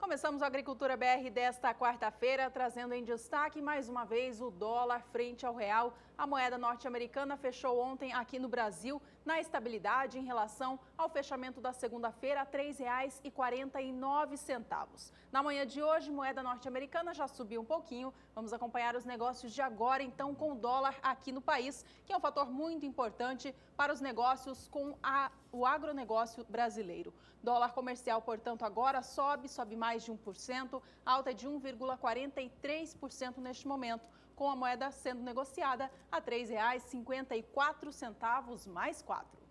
Começamos a Agricultura BR desta quarta-feira, trazendo em destaque mais uma vez o dólar frente ao real. A moeda norte-americana fechou ontem aqui no Brasil na estabilidade em relação ao fechamento da segunda-feira a R$ 3,49. Na manhã de hoje, moeda norte-americana já subiu um pouquinho. Vamos acompanhar os negócios de agora, então, com o dólar aqui no país, que é um fator muito importante para os negócios com o agronegócio brasileiro. Dólar comercial, portanto, agora sobe mais de 1%, alta de 1,43% neste momento, com a moeda sendo negociada a R$ 3,54 mais 4.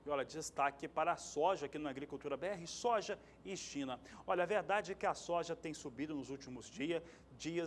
E olha, destaque para a soja aqui na Agricultura BR, soja e China. Olha, a verdade é que a soja tem subido nos últimos dias,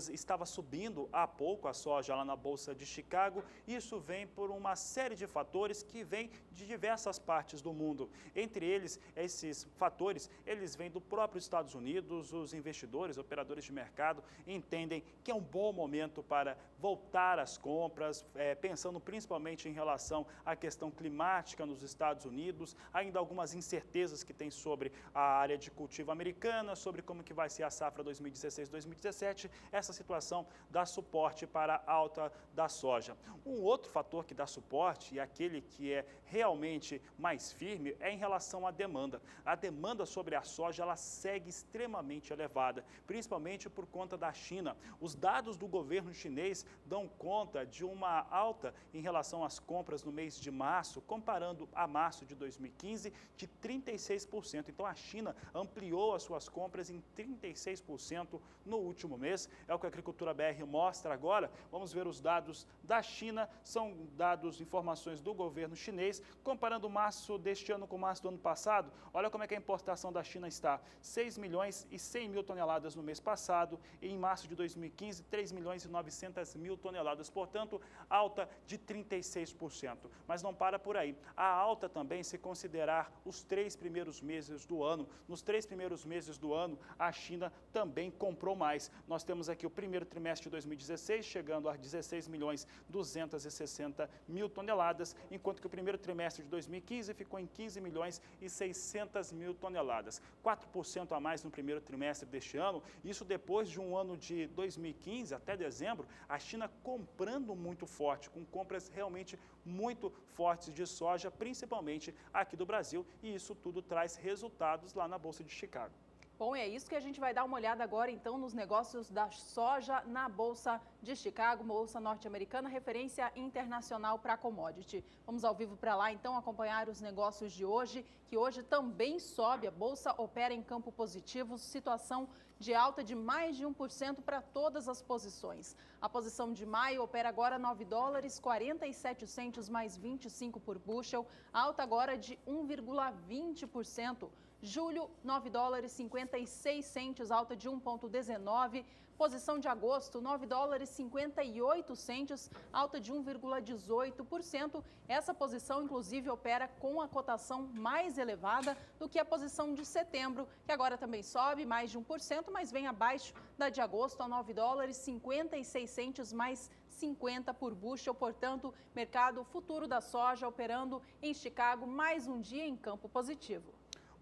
estava subindo há pouco a soja lá na Bolsa de Chicago. Isso vem por uma série de fatores que vêm de diversas partes do mundo. Entre eles, esses fatores, eles vêm do próprio Estados Unidos. Os investidores, operadores de mercado, entendem que é um bom momento para voltar às compras, pensando principalmente em relação à questão climática nos Estados Unidos, ainda algumas incertezas que tem sobre a área de cultivo americana, sobre como que vai ser a safra 2016-2017, essa situação dá suporte para a alta da soja. Um outro fator que dá suporte, e aquele que é realmente mais firme, é em relação à demanda. A demanda sobre a soja, ela segue extremamente elevada, principalmente por conta da China. Os dados do governo chinês dão conta de uma alta em relação às compras no mês de março, comparando a março de 2015, de 36%. Então, a China ampliou as suas compras em 36% no último mês. É o que a Agricultura BR mostra agora. Vamos ver os dados da China. São dados, informações do governo chinês. Comparando março deste ano com março do ano passado, olha como é que a importação da China está. 6 milhões e 100 mil toneladas no mês passado. E em março de 2015, 3 milhões e 900 mil toneladas. Portanto, alta de 36%. Mas não para por aí. A alta também se considerar os 3 primeiros meses do ano. Nos 3 primeiros meses do ano, a China também comprou mais. Nós temos aqui o primeiro trimestre de 2016, chegando a 16 milhões 260 mil toneladas, enquanto que o primeiro trimestre de 2015 ficou em 15 milhões e 600 mil toneladas. 4% a mais no primeiro trimestre deste ano. Isso depois de um ano de 2015 até dezembro, a China comprando muito forte, com compras realmente muito fortes de soja, principalmente aqui do Brasil, e isso tudo traz resultados lá na Bolsa de Chicago. Bom, é isso que a gente vai dar uma olhada agora, então, nos negócios da soja na Bolsa de Chicago, Bolsa norte-americana, referência internacional para commodity. Vamos ao vivo para lá, então, acompanhar os negócios de hoje, que hoje também sobe. A Bolsa opera em campo positivo, situação de alta de mais de 1% para todas as posições. A posição de maio opera agora $9,47 mais 25 por bushel, alta agora de 1,20%. Julho, $9,56, alta de 1,19%. Posição de agosto, $9,58, alta de 1,18%. Essa posição, inclusive, opera com a cotação mais elevada do que a posição de setembro, que agora também sobe mais de 1%, mas vem abaixo da de agosto, a $9,56 mais 50 por bushel. Portanto, mercado futuro da soja operando em Chicago, mais um dia em campo positivo.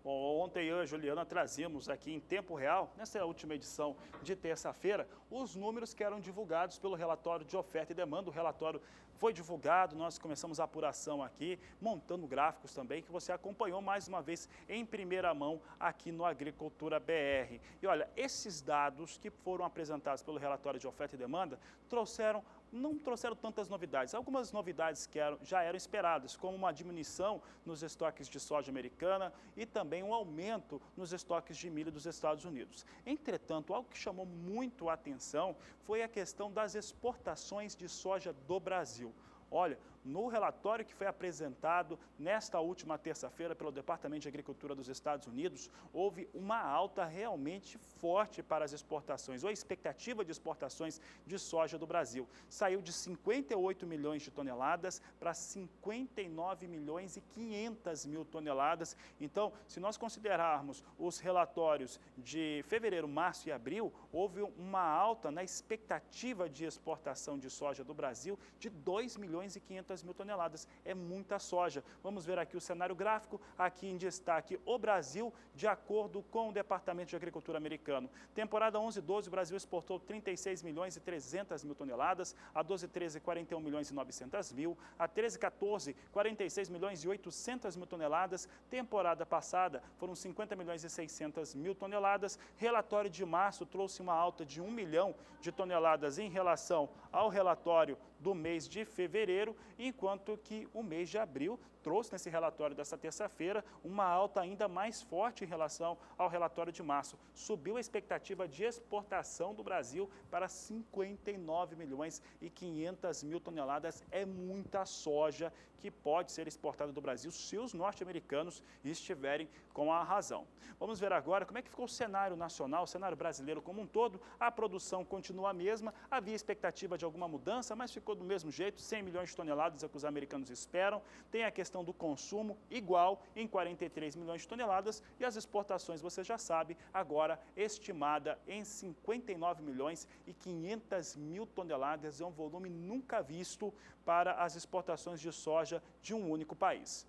Bom, ontem eu e a Juliana trazíamos aqui em tempo real, nessa última edição de terça-feira, os números que eram divulgados pelo relatório de oferta e demanda. O relatório foi divulgado, nós começamos a apuração aqui, montando gráficos também, que você acompanhou mais uma vez em primeira mão aqui no Agricultura BR. E olha, esses dados que foram apresentados pelo relatório de oferta e demanda não trouxeram tantas novidades. Algumas novidades que já eram esperadas, como uma diminuição nos estoques de soja americana e também um aumento nos estoques de milho dos Estados Unidos. Entretanto, algo que chamou muito a atenção foi a questão das exportações de soja do Brasil. Olha, no relatório que foi apresentado nesta última terça-feira pelo Departamento de Agricultura dos Estados Unidos, houve uma alta realmente forte para as exportações, ou a expectativa de exportações de soja do Brasil. Saiu de 58 milhões de toneladas para 59 milhões e 500 mil toneladas. Então, se nós considerarmos os relatórios de fevereiro, março e abril, houve uma alta na expectativa de exportação de soja do Brasil de 2 milhões e 500 600 mil toneladas. É muita soja. Vamos ver aqui o cenário gráfico, aqui em destaque o Brasil, de acordo com o Departamento de Agricultura americano. Temporada 11-12, o Brasil exportou 36 milhões e 300 mil toneladas, a 12-13, 41 milhões e 900 mil, a 13-14, 46 milhões e 800 mil toneladas. Temporada passada foram 50 milhões e 600 mil toneladas. Relatório de março trouxe uma alta de 1 milhão de toneladas em relação ao relatório do mês de fevereiro, enquanto que o mês de abril trouxe nesse relatório dessa terça-feira uma alta ainda mais forte em relação ao relatório de março. Subiu a expectativa de exportação do Brasil para 59 milhões e 500 mil toneladas. É muita soja que pode ser exportada do Brasil se os norte-americanos estiverem com a razão. Vamos ver agora como é que ficou o cenário nacional, o cenário brasileiro como um todo. A produção continua a mesma, havia expectativa de alguma mudança, mas ficou do mesmo jeito, 100 milhões de toneladas é o que os americanos esperam. Tem a questão do consumo igual em 43 milhões de toneladas e as exportações, você já sabe, agora estimada em 59 milhões e 500 mil toneladas. É um volume nunca visto para as exportações de soja de um único país.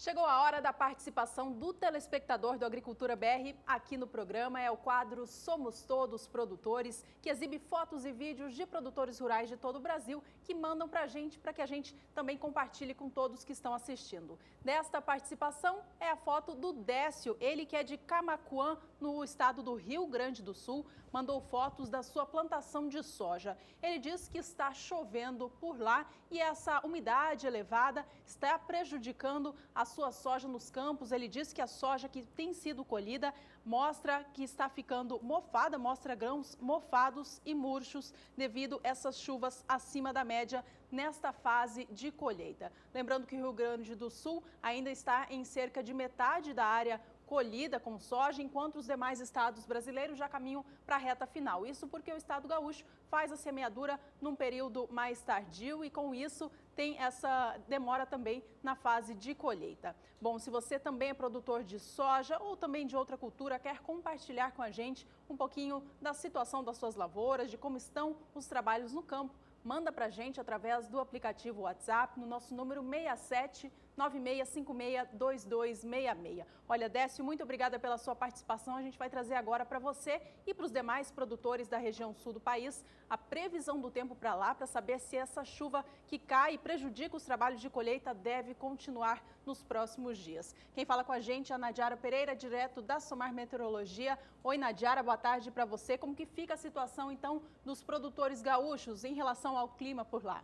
Chegou a hora da participação do telespectador do Agricultura BR aqui no programa. É o quadro Somos Todos Produtores, que exibe fotos e vídeos de produtores rurais de todo o Brasil que mandam para que a gente também compartilhe com todos que estão assistindo. Desta participação é a foto do Décio, ele que é de Camaquã, no estado do Rio Grande do Sul, mandou fotos da sua plantação de soja. Ele diz que está chovendo por lá e essa umidade elevada está prejudicando a sua soja nos campos. Ele diz que a soja que tem sido colhida mostra que está ficando mofada, mostra grãos mofados e murchos devido a essas chuvas acima da média nesta fase de colheita. Lembrando que o Rio Grande do Sul ainda está em cerca de metade da área colhida com soja, enquanto os demais estados brasileiros já caminham para a reta final. Isso porque o estado gaúcho faz a semeadura num período mais tardio e com isso tem essa demora também na fase de colheita. Bom, se você também é produtor de soja ou também de outra cultura, quer compartilhar com a gente um pouquinho da situação das suas lavouras, de como estão os trabalhos no campo, manda para a gente através do aplicativo WhatsApp no nosso número 6796562266. Olha, Décio, muito obrigada pela sua participação. A gente vai trazer agora para você e para os demais produtores da região sul do país a previsão do tempo para lá, para saber se essa chuva que cai e prejudica os trabalhos de colheita deve continuar nos próximos dias. Quem fala com a gente é a Nadiara Pereira, direto da Somar Meteorologia. Oi, Nadiara, boa tarde para você. Como que fica a situação, então, dos produtores gaúchos em relação ao clima por lá?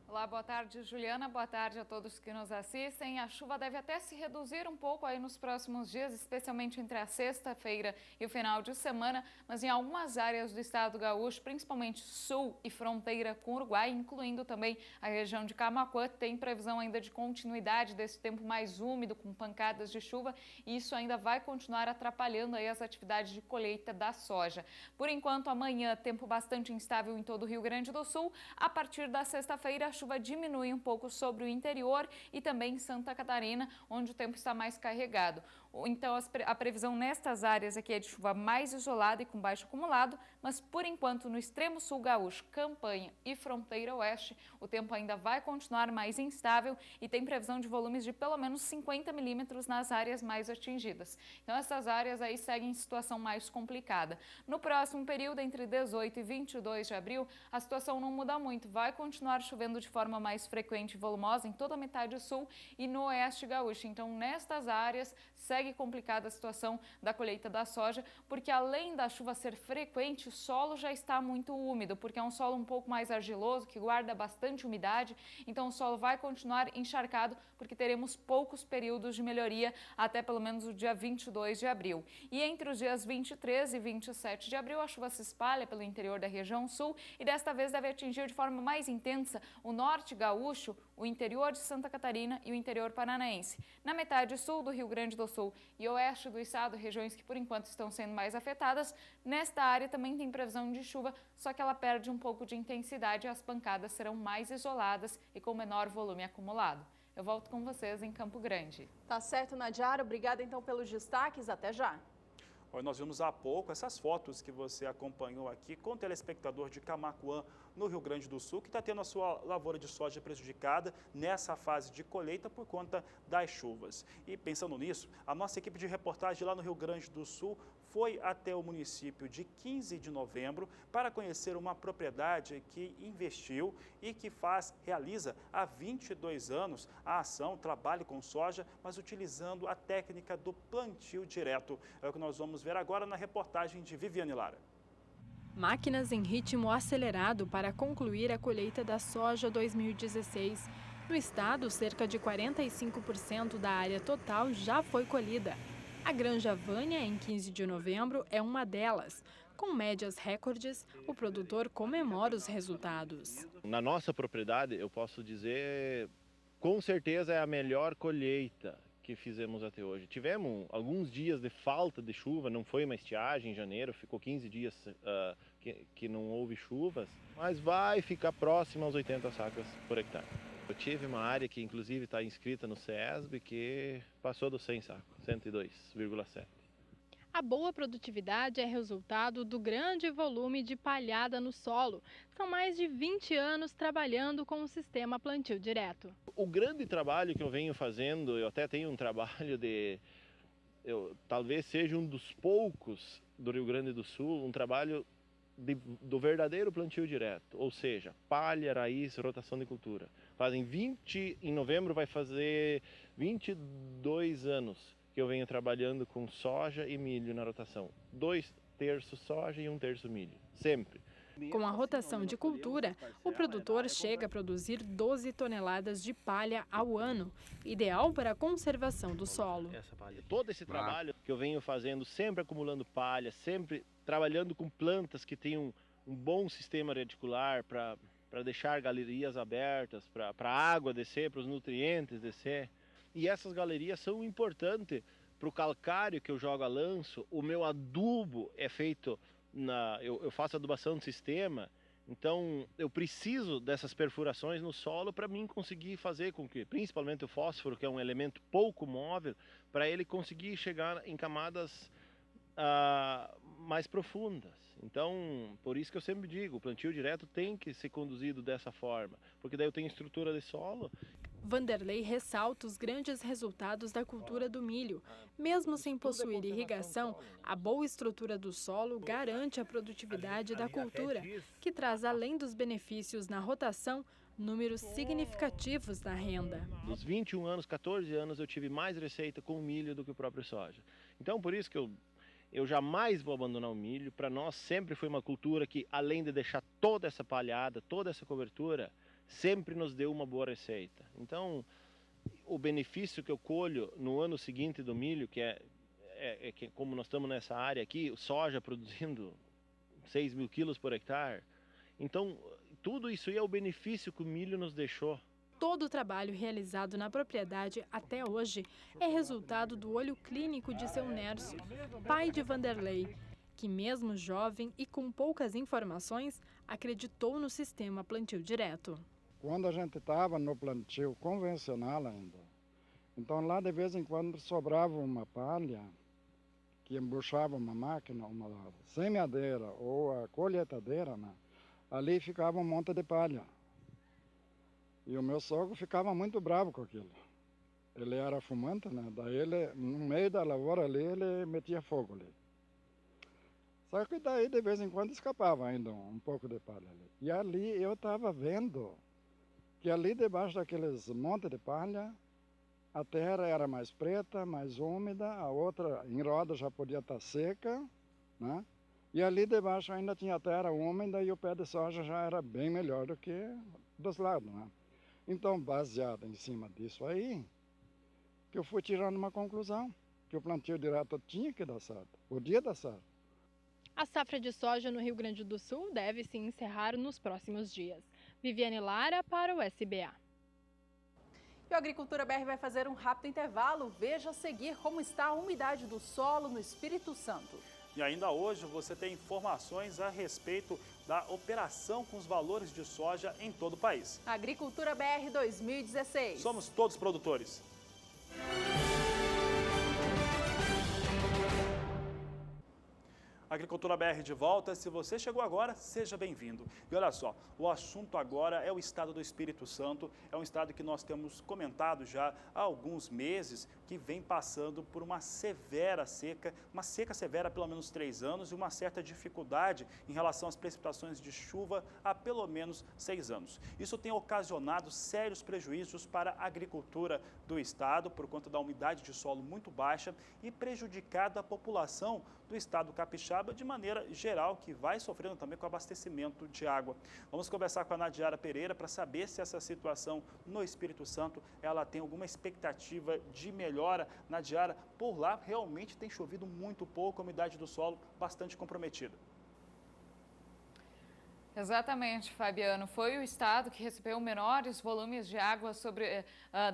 Olá, boa tarde, Juliana. Boa tarde a todos que nos assistem. A chuva deve até se reduzir um pouco aí nos próximos dias, especialmente entre a sexta-feira e o final de semana, mas em algumas áreas do estado gaúcho, principalmente sul e fronteira com o Uruguai, incluindo também a região de Camaquã, tem previsão ainda de continuidade desse tempo mais úmido, com pancadas de chuva, e isso ainda vai continuar atrapalhando aí as atividades de colheita da soja. Por enquanto, amanhã, tempo bastante instável em todo o Rio Grande do Sul. A partir da sexta-feira, a chuva diminui um pouco sobre o interior e também em Santa Catarina, onde o tempo está mais carregado. Então, a previsão nestas áreas aqui é de chuva mais isolada e com baixo acumulado, mas por enquanto no extremo sul gaúcho, Campanha e fronteira oeste, o tempo ainda vai continuar mais instável e tem previsão de volumes de pelo menos 50 milímetros nas áreas mais atingidas. Então, essas áreas aí seguem em situação mais complicada. No próximo período, entre 18 e 22 de abril, a situação não muda muito, vai continuar chovendo de forma mais frequente e volumosa em toda a metade sul e no oeste gaúcho. Então, nestas áreas, segue segue complicada a situação da colheita da soja, porque além da chuva ser frequente, o solo já está muito úmido, porque é um solo um pouco mais argiloso, que guarda bastante umidade, então o solo vai continuar encharcado, porque teremos poucos períodos de melhoria até pelo menos o dia 22 de abril. E entre os dias 23 e 27 de abril, a chuva se espalha pelo interior da região sul e desta vez deve atingir de forma mais intensa o norte gaúcho, o interior de Santa Catarina e o interior paranaense. Na metade sul do Rio Grande do Sul e oeste do estado, regiões que por enquanto estão sendo mais afetadas, nesta área também tem previsão de chuva, só que ela perde um pouco de intensidade e as pancadas serão mais isoladas e com menor volume acumulado. Eu volto com vocês em Campo Grande. Tá certo, Nadiara. Obrigada então pelos destaques. Até já. Nós vimos há pouco essas fotos que você acompanhou aqui com o telespectador de Camaquã, no Rio Grande do Sul, que está tendo a sua lavoura de soja prejudicada nessa fase de colheita por conta das chuvas. E pensando nisso, a nossa equipe de reportagem lá no Rio Grande do Sul foi até o município de 15 de novembro para conhecer uma propriedade que investiu e que realiza há 22 anos a ação Trabalhe com Soja, mas utilizando a técnica do plantio direto. É o que nós vamos ver agora na reportagem de Viviane Lara. Máquinas em ritmo acelerado para concluir a colheita da soja 2016. No estado, cerca de 45% da área total já foi colhida. A Granja Vânia, em 15 de novembro, é uma delas. Com médias recordes, o produtor comemora os resultados. Na nossa propriedade, eu posso dizer, com certeza é a melhor colheita que fizemos até hoje. Tivemos alguns dias de falta de chuva, não foi uma estiagem em janeiro, ficou 15 dias que não houve chuvas, mas vai ficar próximo aos 80 sacas por hectare. Eu tive uma área que inclusive está inscrita no CESB que passou dos 100 sacos, 102,7. A boa produtividade é resultado do grande volume de palhada no solo. São mais de 20 anos trabalhando com o sistema plantio direto. O grande trabalho que eu venho fazendo, eu até tenho um trabalho talvez seja um dos poucos do Rio Grande do Sul, um trabalho do verdadeiro plantio direto, ou seja, palha, raiz, rotação de cultura. Em novembro vai fazer 22 anos que eu venho trabalhando com soja e milho na rotação. 2/3 soja e 1/3 milho, sempre. Com a rotação de cultura, o produtor chega a produzir 12 toneladas de palha ao ano, ideal para a conservação do solo. Todo esse trabalho que eu venho fazendo, sempre acumulando palha, sempre trabalhando com plantas que tenham um bom sistema reticular para deixar galerias abertas, para a água descer, para os nutrientes descer. E essas galerias são importantes para o calcário que eu jogo a lanço. O meu adubo é feito, eu faço adubação de sistema, então eu preciso dessas perfurações no solo para mim conseguir fazer com que, principalmente o fósforo, que é um elemento pouco móvel, para ele conseguir chegar em camadas mais profundas. Então, por isso que eu sempre digo, o plantio direto tem que ser conduzido dessa forma, porque daí eu tenho estrutura de solo. Vanderlei ressalta os grandes resultados da cultura do milho. Mesmo sem possuir irrigação, a boa estrutura do solo garante a produtividade da cultura, que traz, além dos benefícios na rotação, números significativos na renda. Dos 21 anos, 14 anos, eu tive mais receita com o milho do que o próprio soja. Então, por isso que eu jamais vou abandonar o milho. Para nós sempre foi uma cultura que, além de deixar toda essa palhada, toda essa cobertura, sempre nos deu uma boa receita. Então, o benefício que eu colho no ano seguinte do milho, que que como nós estamos nessa área aqui, soja produzindo 6 mil quilos por hectare, então tudo isso aí é o benefício que o milho nos deixou. Todo o trabalho realizado na propriedade até hoje é resultado do olho clínico de seu Nércio, pai de Vanderlei, que mesmo jovem e com poucas informações, acreditou no sistema plantio direto. Quando a gente estava no plantio convencional ainda, então lá de vez em quando sobrava uma palha que embuchava uma máquina, uma semeadeira ou a colheitadeira, né? Ali ficava um monte de palha. E o meu sogro ficava muito bravo com aquilo. Ele era fumante, né? Daí ele, no meio da lavoura ali, ele metia fogo ali. Só que daí de vez em quando escapava ainda um pouco de palha ali. E ali eu estava vendo que ali debaixo daqueles montes de palha a terra era mais preta, mais úmida, a outra em roda já podia estar seca, né? E ali debaixo ainda tinha terra úmida e o pé de soja já era bem melhor do que dos lados, né? Então, baseado em cima disso aí, que eu fui tirando uma conclusão, que o plantio direto tinha que dar certo, podia dar certo. A safra de soja no Rio Grande do Sul deve se encerrar nos próximos dias. Viviane Lara para o SBA. E o Agricultura BR vai fazer um rápido intervalo. Veja a seguir como está a umidade do solo no Espírito Santo. E ainda hoje você tem informações a respeito da operação com os valores de soja em todo o país. Agricultura BR 2016. Somos todos produtores. Agricultura BR de volta. Se você chegou agora, seja bem-vindo. E olha só, o assunto agora é o estado do Espírito Santo. É um estado que nós temos comentado já há alguns meses, que vem passando por uma severa seca, uma seca severa há pelo menos 3 anos e uma certa dificuldade em relação às precipitações de chuva há pelo menos 6 anos. Isso tem ocasionado sérios prejuízos para a agricultura do estado por conta da umidade de solo muito baixa e prejudicado a população do estado capixaba de maneira geral, que vai sofrendo também com abastecimento de água. Vamos conversar com a Nadiara Pereira para saber se essa situação no Espírito Santo ela tem alguma expectativa de melhora. Nadiara, por lá realmente tem chovido muito pouco, a umidade do solo bastante comprometida. Exatamente, Fabiano. Foi o estado que recebeu menores volumes de água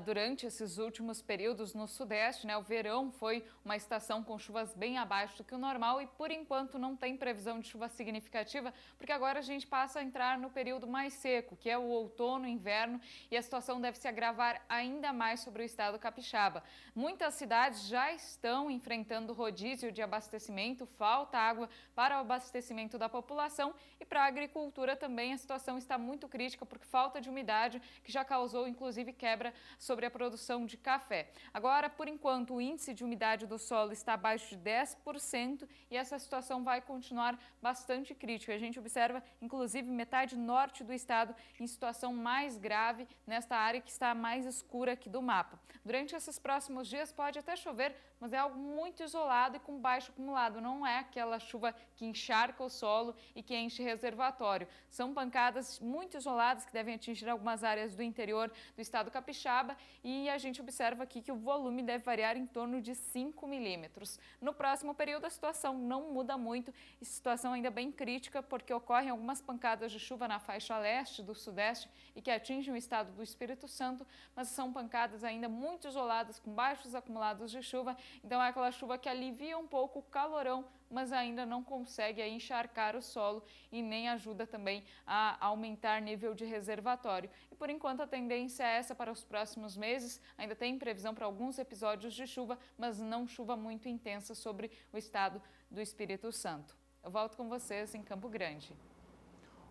durante esses últimos períodos no Sudeste, né? O verão foi uma estação com chuvas bem abaixo do que o normal e, por enquanto, não tem previsão de chuva significativa, porque agora a gente passa a entrar no período mais seco, que é o outono, inverno, e a situação deve se agravar ainda mais sobre o estado capixaba. Muitas cidades já estão enfrentando rodízio de abastecimento, falta água para o abastecimento da população e para a agricultura também a situação está muito crítica porque falta de umidade, que já causou inclusive quebra sobre a produção de café. Agora, por enquanto, o índice de umidade do solo está abaixo de 10% e essa situação vai continuar bastante crítica. A gente observa, inclusive, metade norte do estado em situação mais grave nesta área que está mais escura aqui do mapa. Durante esses próximos dias pode até chover, mas é algo muito isolado e com baixo acumulado. Não é aquela chuva que encharca o solo e que enche reservatório. São pancadas muito isoladas que devem atingir algumas áreas do interior do estado capixaba e a gente observa aqui que o volume deve variar em torno de 5 milímetros. No próximo período a situação não muda muito, e situação ainda bem crítica porque ocorrem algumas pancadas de chuva na faixa leste do sudeste e que atingem o estado do Espírito Santo, mas são pancadas ainda muito isoladas com baixos acumulados de chuva, então é aquela chuva que alivia um pouco o calorão, mas ainda não consegue encharcar o solo e nem ajuda também a aumentar nível de reservatório. E por enquanto a tendência é essa para os próximos meses. Ainda tem previsão para alguns episódios de chuva, mas não chuva muito intensa sobre o estado do Espírito Santo. Eu volto com vocês em Campo Grande.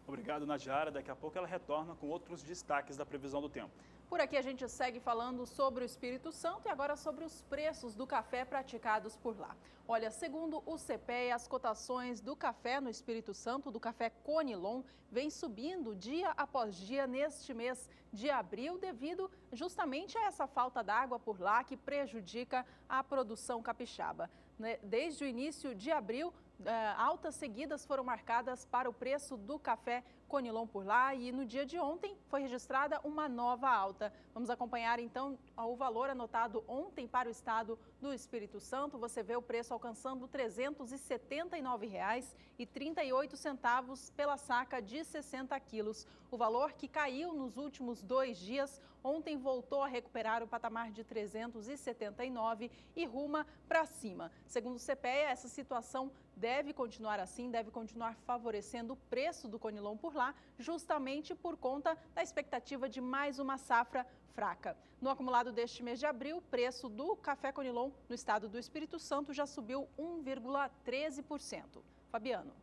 Obrigado, Nadiara. Daqui a pouco ela retorna com outros destaques da previsão do tempo. Por aqui a gente segue falando sobre o Espírito Santo e agora sobre os preços do café praticados por lá. Olha, segundo o CPEA, as cotações do café no Espírito Santo, do café Conilon, vem subindo dia após dia neste mês de abril, devido justamente a essa falta d'água por lá que prejudica a produção capixaba. Desde o início de abril, altas seguidas foram marcadas para o preço do café Conilon por lá e no dia de ontem foi registrada uma nova alta. Vamos acompanhar então o valor anotado ontem para o estado do Espírito Santo. Você vê o preço alcançando R$ 379,38 pela saca de 60 quilos. O valor que caiu nos últimos 2 dias, ontem voltou a recuperar o patamar de 379 e ruma para cima. Segundo o CPEA, essa situação deve continuar assim, deve continuar favorecendo o preço do Conilon por lá, justamente por conta da expectativa de mais uma safra fraca. No acumulado deste mês de abril, o preço do café Conilon no estado do Espírito Santo já subiu 1,13%. Fabiano.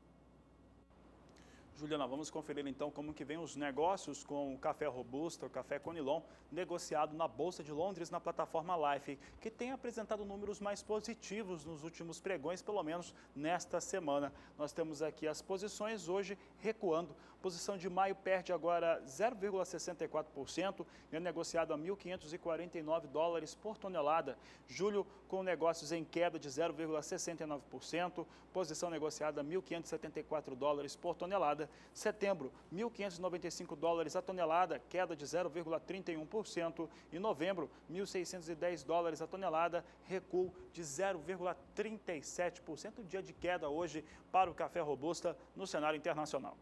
Juliana, vamos conferir então como que vem os negócios com o café Robusta, o café Conilon, negociado na Bolsa de Londres, na plataforma Life, que tem apresentado números mais positivos nos últimos pregões, pelo menos nesta semana. Nós temos aqui as posições hoje recuando. Posição de maio perde agora 0,64%, é negociado a 1.549 dólares por tonelada. Julho com negócios em queda de 0,69%, posição negociada a 1.574 dólares por tonelada. Setembro, 1.595 dólares a tonelada, queda de 0,31%. E novembro, 1.610 dólares a tonelada, recuo de 0,37%. Dia de queda hoje para o café Robusta no cenário internacional.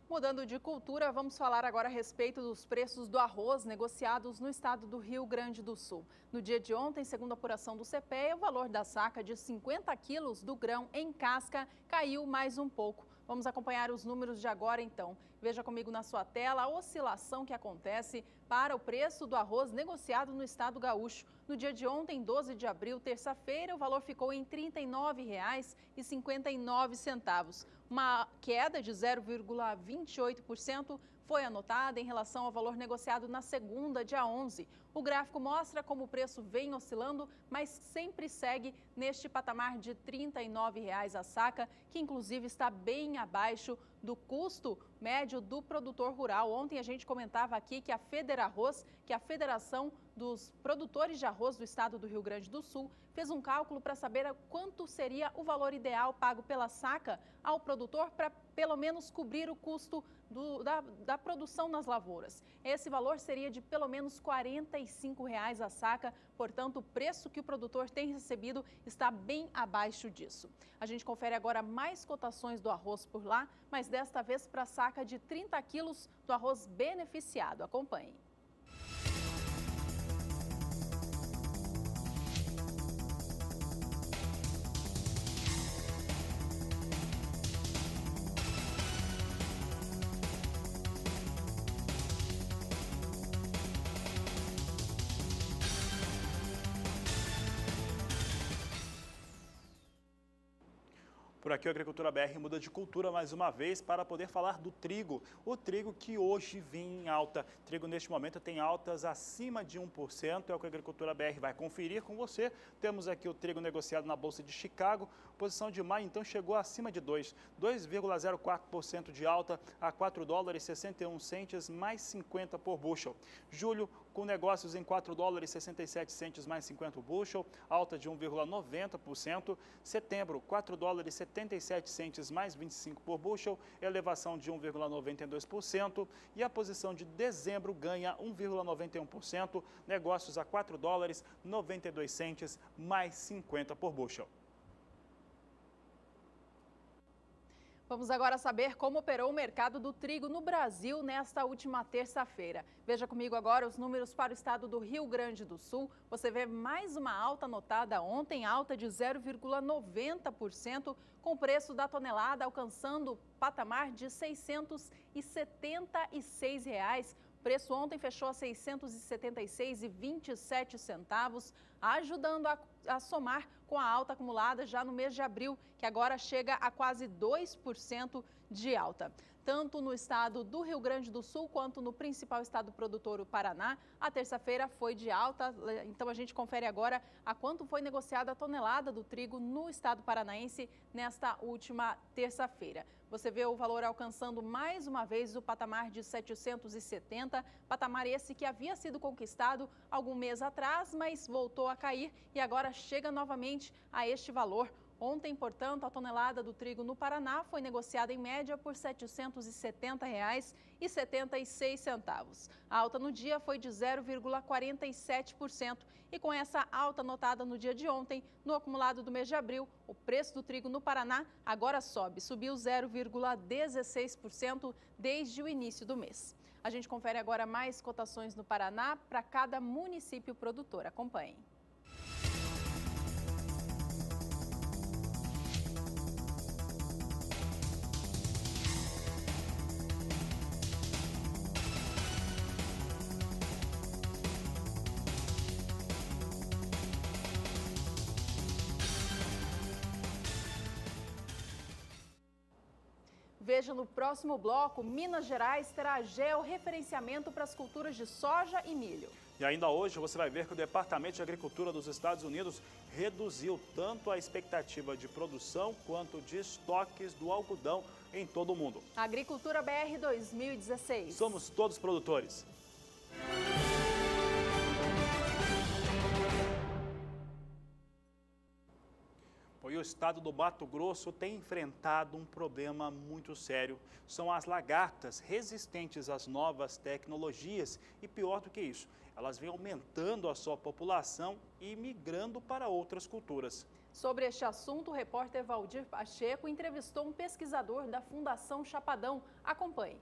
Mudando de cultura, vamos falar agora a respeito dos preços do arroz negociados no estado do Rio Grande do Sul. No dia de ontem, segundo a apuração do CPEA, o valor da saca de 50 quilos do grão em casca caiu mais um pouco. Vamos acompanhar os números de agora, então. Veja comigo na sua tela a oscilação que acontece para o preço do arroz negociado no estado gaúcho. No dia de ontem, 12 de abril, terça-feira, o valor ficou em R$ 39,59. Uma queda de 0,28% foi anotada em relação ao valor negociado na segunda, dia 11. O gráfico mostra como o preço vem oscilando, mas sempre segue neste patamar de R$ 39,00 a saca, que inclusive está bem abaixo do custo médio do produtor rural. Ontem a gente comentava aqui que a Federarroz, que é a Federação dos Produtores de Arroz do Estado do Rio Grande do Sul, fez um cálculo para saber quanto seria o valor ideal pago pela saca ao produtor para pelo menos cobrir o custo da produção nas lavouras. Esse valor seria de pelo menos R$ 45,00 a saca, portanto, o preço que o produtor tem recebido está bem abaixo disso. A gente confere agora mais cotações do arroz por lá, mas desta vez para a saca de 30 quilos do arroz beneficiado. Acompanhe. Por aqui, a Agricultura BR muda de cultura mais uma vez para poder falar do trigo. O trigo que hoje vem em alta. Trigo, neste momento, tem altas acima de 1%. É o que a Agricultura BR vai conferir com você. Temos aqui o trigo negociado na Bolsa de Chicago. Posição de maio, então, chegou acima de 2,04% de alta a 4 dólares 61 centes mais 50 por bushel. Julho, com negócios em 4 dólares 67 centes mais 50 bushel, alta de 1,90%. Setembro, 4 dólares 77 centes mais 25 por bushel, elevação de 1,92%. E a posição de dezembro ganha 1,91%, negócios a 4 dólares 92 centes mais 50 por bushel. Vamos agora saber como operou o mercado do trigo no Brasil nesta última terça-feira. Veja comigo agora os números para o estado do Rio Grande do Sul. Você vê mais uma alta anotada ontem, alta de 0,90%, com o preço da tonelada alcançando o patamar de R$ 676. O preço ontem fechou a R$ 676,27, ajudando a somar com a alta acumulada já no mês de abril, que agora chega a quase 2% de alta. Tanto no estado do Rio Grande do Sul quanto no principal estado produtor, o Paraná, a terça-feira foi de alta. Então a gente confere agora a quanto foi negociada a tonelada do trigo no estado paranaense nesta última terça-feira. Você vê o valor alcançando mais uma vez o patamar de 770, patamar esse que havia sido conquistado algum mês atrás, mas voltou a cair e agora chega novamente a este valor. Ontem, portanto, a tonelada do trigo no Paraná foi negociada em média por R$ 770,76. A alta no dia foi de 0,47%. E com essa alta anotada no dia de ontem, no acumulado do mês de abril, o preço do trigo no Paraná agora subiu 0,16% desde o início do mês. A gente confere agora mais cotações no Paraná para cada município produtor. Acompanhe. Veja no próximo bloco, Minas Gerais terá georreferenciamento para as culturas de soja e milho. E ainda hoje você vai ver que o Departamento de Agricultura dos Estados Unidos reduziu tanto a expectativa de produção quanto de estoques do algodão em todo o mundo. Agricultura BR 2016. Somos todos produtores. E o estado do Mato Grosso tem enfrentado um problema muito sério. São as lagartas resistentes às novas tecnologias e, pior do que isso, elas vêm aumentando a sua população e migrando para outras culturas. Sobre este assunto, o repórter Valdir Pacheco entrevistou um pesquisador da Fundação Chapadão. Acompanhe.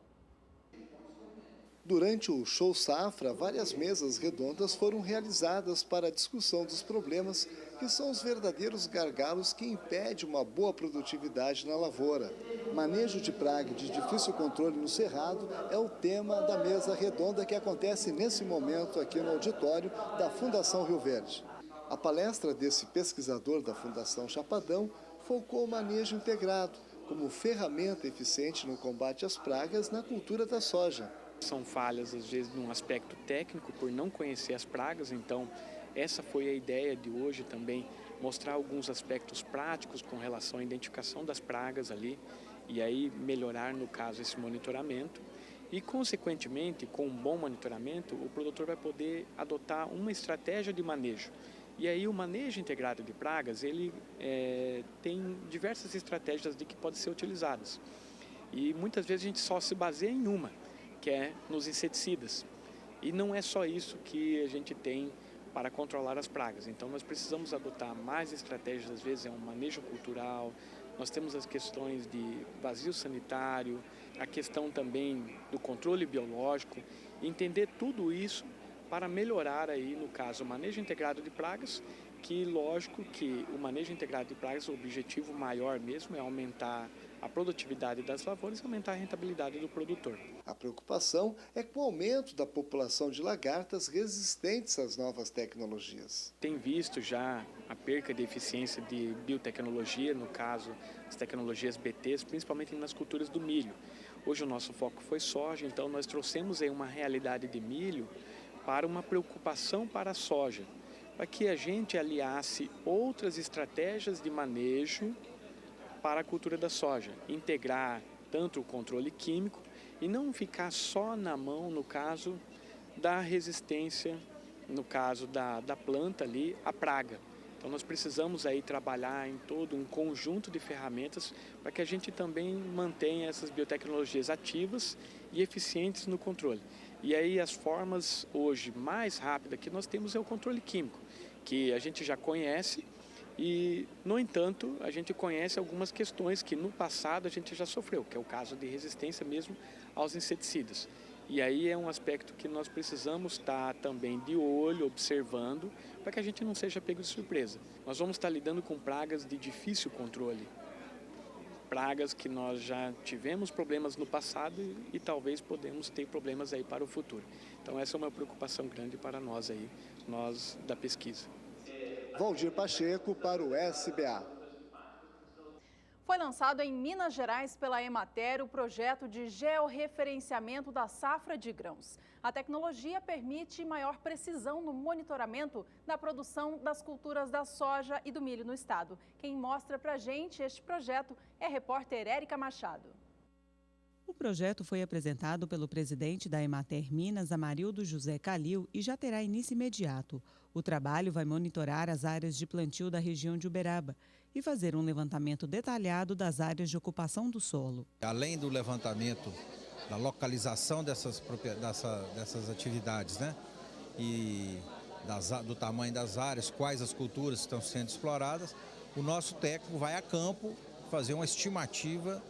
Durante o Show Safra, várias mesas redondas foram realizadas para a discussão dos problemas que são os verdadeiros gargalos que impedem uma boa produtividade na lavoura. Manejo de praga de difícil controle no cerrado é o tema da mesa redonda que acontece nesse momento aqui no auditório da Fundação Rio Verde. A palestra desse pesquisador da Fundação Chapadão focou o manejo integrado como ferramenta eficiente no combate às pragas na cultura da soja. São falhas, às vezes, num aspecto técnico, por não conhecer as pragas. Então, essa foi a ideia de hoje também, mostrar alguns aspectos práticos com relação à identificação das pragas ali, e aí melhorar, no caso, esse monitoramento. E, consequentemente, com um bom monitoramento, o produtor vai poder adotar uma estratégia de manejo. E aí o manejo integrado de pragas, ele tem diversas estratégias de que podem ser utilizadas. E muitas vezes a gente só se baseia em uma, que é nos inseticidas. E não é só isso que a gente tem para controlar as pragas. Então nós precisamos adotar mais estratégias, às vezes é um manejo cultural, nós temos as questões de vazio sanitário, a questão também do controle biológico, entender tudo isso para melhorar aí, no caso, o manejo integrado de pragas, que lógico que o manejo integrado de pragas, o objetivo maior mesmo é aumentar a produtividade das lavouras e aumentar a rentabilidade do produtor. A preocupação é com o aumento da população de lagartas resistentes às novas tecnologias. Tem visto já a perca de eficiência de biotecnologia, no caso, as tecnologias BTs, principalmente nas culturas do milho. Hoje o nosso foco foi soja, então nós trouxemos aí uma realidade de milho para uma preocupação para a soja, para que a gente aliasse outras estratégias de manejo para a cultura da soja, integrar tanto o controle químico e não ficar só na mão, no caso da resistência, no caso da planta ali, à praga. Então nós precisamos aí trabalhar em todo um conjunto de ferramentas para que a gente também mantenha essas biotecnologias ativas e eficientes no controle. E aí as formas hoje mais rápidas que nós temos é o controle químico, que a gente já conhece e, no entanto, a gente conhece algumas questões que no passado a gente já sofreu, que é o caso de resistência mesmo aos inseticidas. E aí é um aspecto que nós precisamos estar também de olho, observando, para que a gente não seja pego de surpresa. Nós vamos estar lidando com pragas de difícil controle, pragas que nós já tivemos problemas no passado e talvez podemos ter problemas aí para o futuro. Então essa é uma preocupação grande para nós aí, nós da pesquisa. Valdir Pacheco para o SBA. Foi lançado em Minas Gerais pela Emater o projeto de georreferenciamento da safra de grãos. A tecnologia permite maior precisão no monitoramento da produção das culturas da soja e do milho no estado. Quem mostra pra gente este projeto é a repórter Érica Machado. O projeto foi apresentado pelo presidente da Emater Minas, Amarildo José Calil, e já terá início imediato. O trabalho vai monitorar as áreas de plantio da região de Uberaba e fazer um levantamento detalhado das áreas de ocupação do solo. Além do levantamento da localização dessas atividades, né? E do tamanho das áreas, quais as culturas estão sendo exploradas, o nosso técnico vai a campo fazer uma estimativa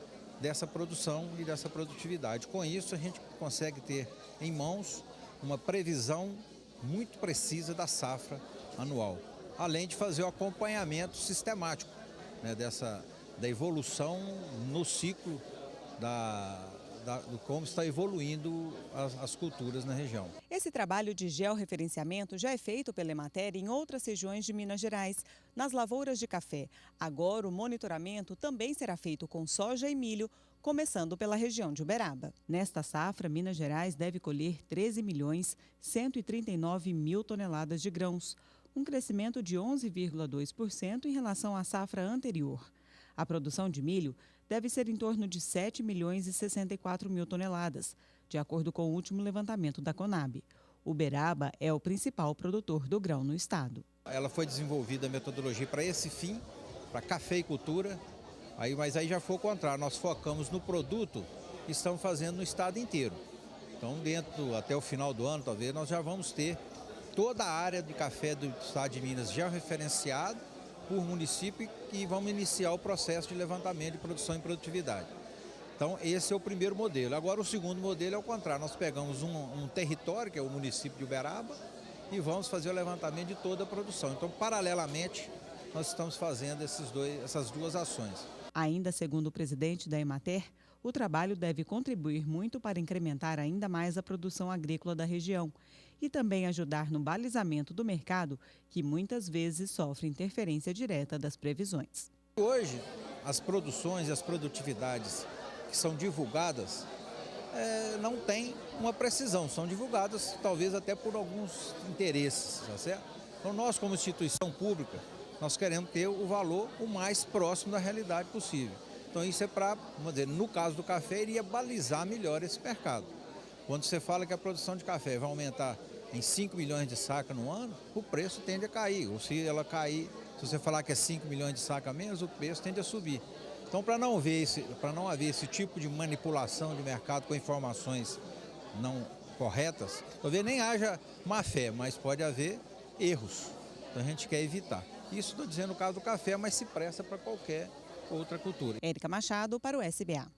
dessa produção e dessa produtividade. Com isso, a gente consegue ter em mãos uma previsão muito precisa da safra anual, além de fazer o acompanhamento sistemático, né, da evolução no ciclo do como está evoluindo as culturas na região. Esse trabalho de georreferenciamento já é feito pela Emater em outras regiões de Minas Gerais, nas lavouras de café. Agora o monitoramento também será feito com soja e milho, começando pela região de Uberaba. Nesta safra, Minas Gerais deve colher 13.139.000 toneladas de grãos, um crescimento de 11,2% em relação à safra anterior. A produção de milho deve ser em torno de 7.064.000 toneladas, de acordo com o último levantamento da Conab. Uberaba é o principal produtor do grão no estado. Ela foi desenvolvida a metodologia para esse fim, para cafeicultura, mas aí já foi o contrário, nós focamos no produto que estamos fazendo no estado inteiro. Então, até o final do ano, talvez, nós já vamos ter toda a área de café do estado de Minas georreferenciada por município e vamos iniciar o processo de levantamento de produção e produtividade. Então, esse é o primeiro modelo. Agora, o segundo modelo é o contrário. Nós pegamos um território, que é o município de Uberaba, e vamos fazer o levantamento de toda a produção. Então, paralelamente, nós estamos fazendo essas duas ações. Ainda segundo o presidente da Emater, o trabalho deve contribuir muito para incrementar ainda mais a produção agrícola da região e também ajudar no balizamento do mercado, que muitas vezes sofre interferência direta das previsões. Hoje, as produções e as produtividades que são divulgadas não têm uma precisão, são divulgadas talvez até por alguns interesses, tá certo? Então nós, como instituição pública, nós queremos ter o valor o mais próximo da realidade possível. Então isso é para, vamos dizer, no caso do café, iria balizar melhor esse mercado. Quando você fala que a produção de café vai aumentar em 5 milhões de sacas no ano, o preço tende a cair. Ou se ela cair, se você falar que é 5 milhões de sacas a menos, o preço tende a subir. Então, para não haver esse tipo de manipulação de mercado com informações não corretas, talvez nem haja má fé, mas pode haver erros. Então a gente quer evitar. Isso estou dizendo no caso do café, mas se presta para qualquer outra cultura. Érica Machado para o SBA.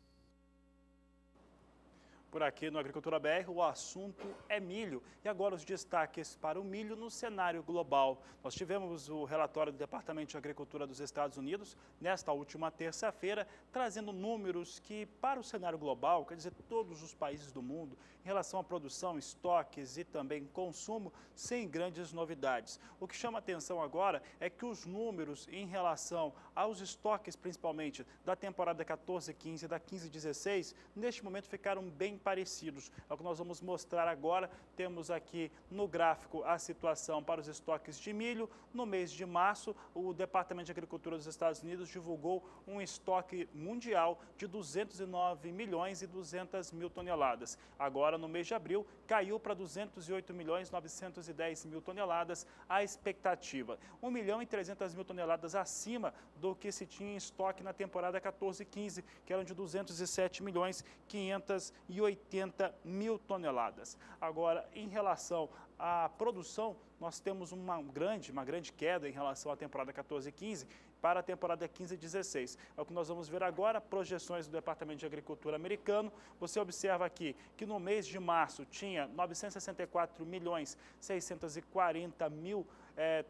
Por aqui no Agricultura BR, o assunto é milho. E agora os destaques para o milho no cenário global. Nós tivemos o relatório do Departamento de Agricultura dos Estados Unidos nesta última terça-feira, trazendo números que, para o cenário global, quer dizer, todos os países do mundo, em relação à produção, estoques e também consumo, sem grandes novidades. O que chama atenção agora é que os números em relação aos estoques, principalmente da temporada 14-15 e da 15-16, neste momento ficaram bem parecidos. É o que nós vamos mostrar agora. Temos aqui no gráfico a situação para os estoques de milho. No mês de março, o Departamento de Agricultura dos Estados Unidos divulgou um estoque mundial de 209 milhões e 200 mil toneladas. Agora, no mês de abril, caiu para 208 milhões e 910 mil toneladas a expectativa. 1 milhão e 300 mil toneladas acima do que se tinha em estoque na temporada 14-15, que eram de 207 milhões e 580 mil toneladas. Agora, em relação à produção, nós temos uma grande queda em relação à temporada 14-15 para a temporada 15-16. É o que nós vamos ver agora, projeções do Departamento de Agricultura americano. Você observa aqui que no mês de março tinha 964 milhões 640 mil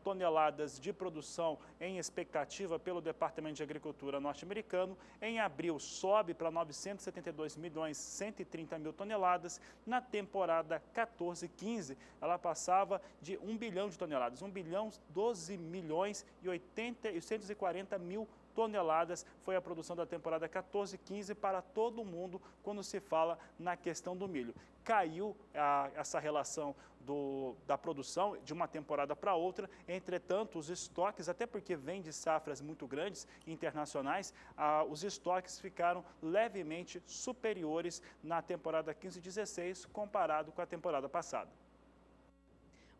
toneladas de produção em expectativa pelo Departamento de Agricultura norte-americano. Em abril sobe para 972 milhões 130 mil toneladas. Na temporada 14-15 ela passava de 1 bilhão de toneladas, 1 bilhão 12 milhões e 140 mil toneladas foi a produção da temporada 14-15 para todo o mundo quando se fala na questão do milho. Caiu essa relação da produção de uma temporada para outra, entretanto os estoques, até porque vem de safras muito grandes internacionais, os estoques ficaram levemente superiores na temporada 15-16 comparado com a temporada passada.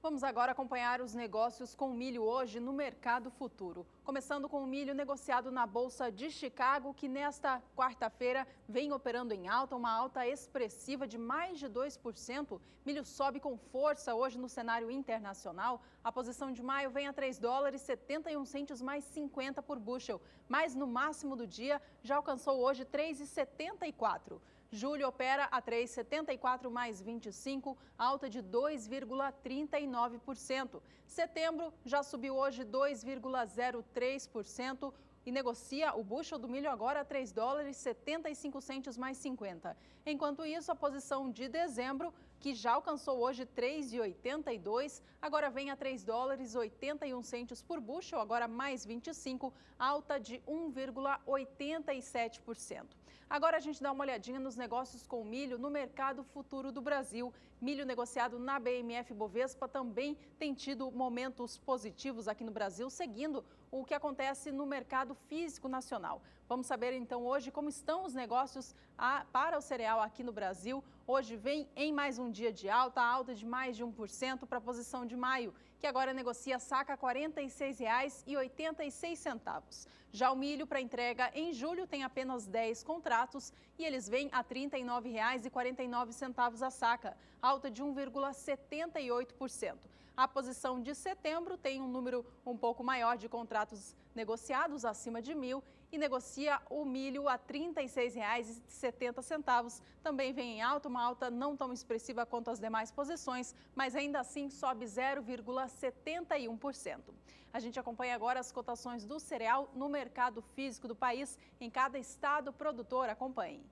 Vamos agora acompanhar os negócios com milho hoje no mercado futuro. Começando com o milho negociado na Bolsa de Chicago, que nesta quarta-feira vem operando em alta, uma alta expressiva de mais de 2%. Milho sobe com força hoje no cenário internacional. A posição de maio vem a $3,71 mais 50 por bushel, mas no máximo do dia já alcançou hoje R$3,74. Julho opera a R$3,74 mais 25, alta de 2,39%. Setembro já subiu hoje 2,03% e negocia o bushel do milho agora a $3,75 mais 50. Enquanto isso, a posição de dezembro, que já alcançou hoje R$3,82, agora vem a $3,81 por bushel, agora mais 25, alta de 1,87%. Agora a gente dá uma olhadinha nos negócios com milho no mercado futuro do Brasil. Milho negociado na BMF Bovespa também tem tido momentos positivos aqui no Brasil, seguindo o que acontece no mercado físico nacional. Vamos saber então hoje como estão os negócios para o cereal aqui no Brasil. Hoje vem em mais um dia de alta de mais de 1% para a posição de maio, que agora negocia a saca R$ 46,86. Já o milho para entrega em julho tem apenas 10 contratos e eles vêm a R$ 39,49 a saca, alta de 1,78%. A posição de setembro tem um número um pouco maior de contratos negociados, acima de 1.000, e negocia o milho a R$ 36,70. Também vem em alta, uma alta não tão expressiva quanto as demais posições, mas ainda assim sobe 0,71%. A gente acompanha agora as cotações do cereal no mercado físico do país, em cada estado produtor. Acompanhe.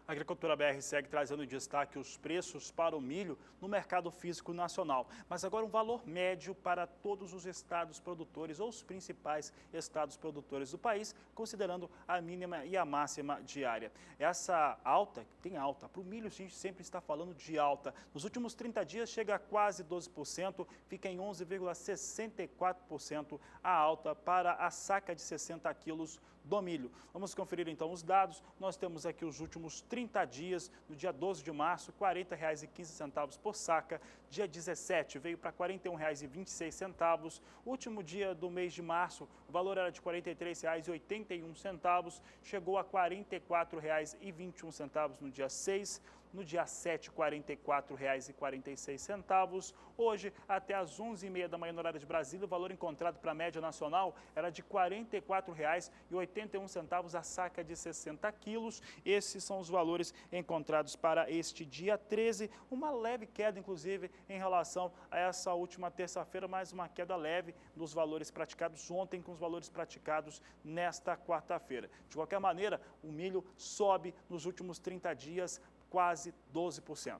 A Agricultura BR segue trazendo em destaque os preços para o milho no mercado físico nacional. Mas agora um valor médio para todos os estados produtores ou os principais estados produtores do país, considerando a mínima e a máxima diária. Essa alta, tem alta, para o milho a gente sempre está falando de alta. Nos últimos 30 dias chega a quase 12%, fica em 11,64% a alta para a saca de 60 quilos do milho. Vamos conferir então os dados. Nós temos aqui os últimos 30 dias, no dia 12 de março, R$ 40,15 por saca. Dia 17 veio para R$ 41,26. Último dia do mês de março, o valor era de R$ 43,81, chegou a R$ 44,21 no dia 6. No dia 7, R$ 44,46. Hoje, até às 11h30 da manhã, no horário de Brasília, o valor encontrado para a média nacional era de R$ 44,81 a saca de 60 quilos. Esses são os valores encontrados para este dia 13. Uma leve queda, inclusive, em relação a essa última terça-feira, mas uma queda leve dos valores praticados ontem com os valores praticados nesta quarta-feira. De qualquer maneira, o milho sobe nos últimos 30 dias, quase 12%.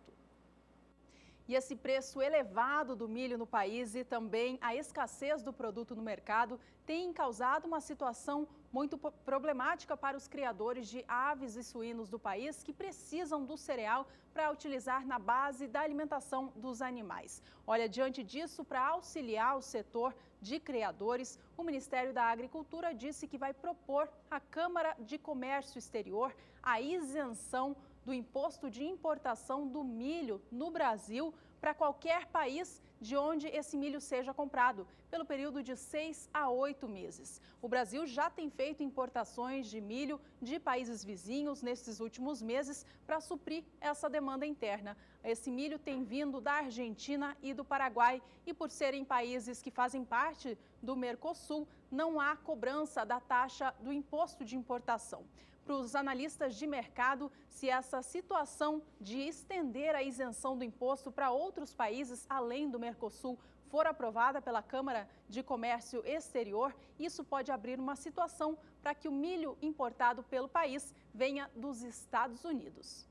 E esse preço elevado do milho no país e também a escassez do produto no mercado tem causado uma situação muito problemática para os criadores de aves e suínos do país que precisam do cereal para utilizar na base da alimentação dos animais. Olha, diante disso, para auxiliar o setor de criadores, o Ministério da Agricultura disse que vai propor à Câmara de Comércio Exterior a isenção do imposto de importação do milho no Brasil para qualquer país de onde esse milho seja comprado, pelo período de 6 a 8 meses. O Brasil já tem feito importações de milho de países vizinhos nesses últimos meses para suprir essa demanda interna. Esse milho tem vindo da Argentina e do Paraguai e, por serem países que fazem parte do Mercosul, não há cobrança da taxa do imposto de importação. Para os analistas de mercado, se essa situação de estender a isenção do imposto para outros países além do Mercosul for aprovada pela Câmara de Comércio Exterior, isso pode abrir uma situação para que o milho importado pelo país venha dos Estados Unidos.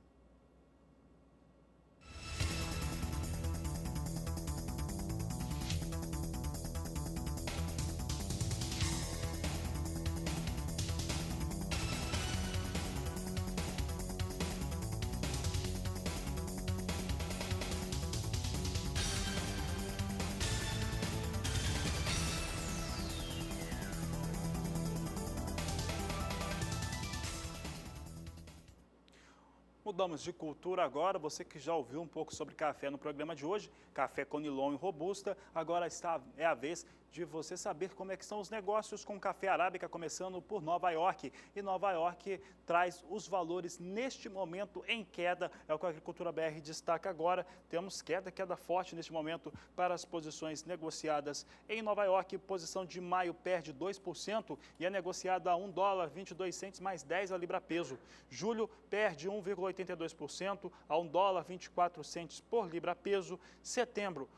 Mudamos de cultura agora, você que já ouviu um pouco sobre café no programa de hoje, café Conilon e Robusta, agora é a vez de você saber como é que estão os negócios com café arábica, começando por Nova York. E Nova York traz os valores neste momento em queda, é o que a Agricultura BR destaca agora. Temos queda forte neste momento para as posições negociadas em Nova York. Posição de maio perde 2% e é negociada a $1,22 mais 10 a libra peso. Julho perde 1,82% a $1,24 por libra peso. Setembro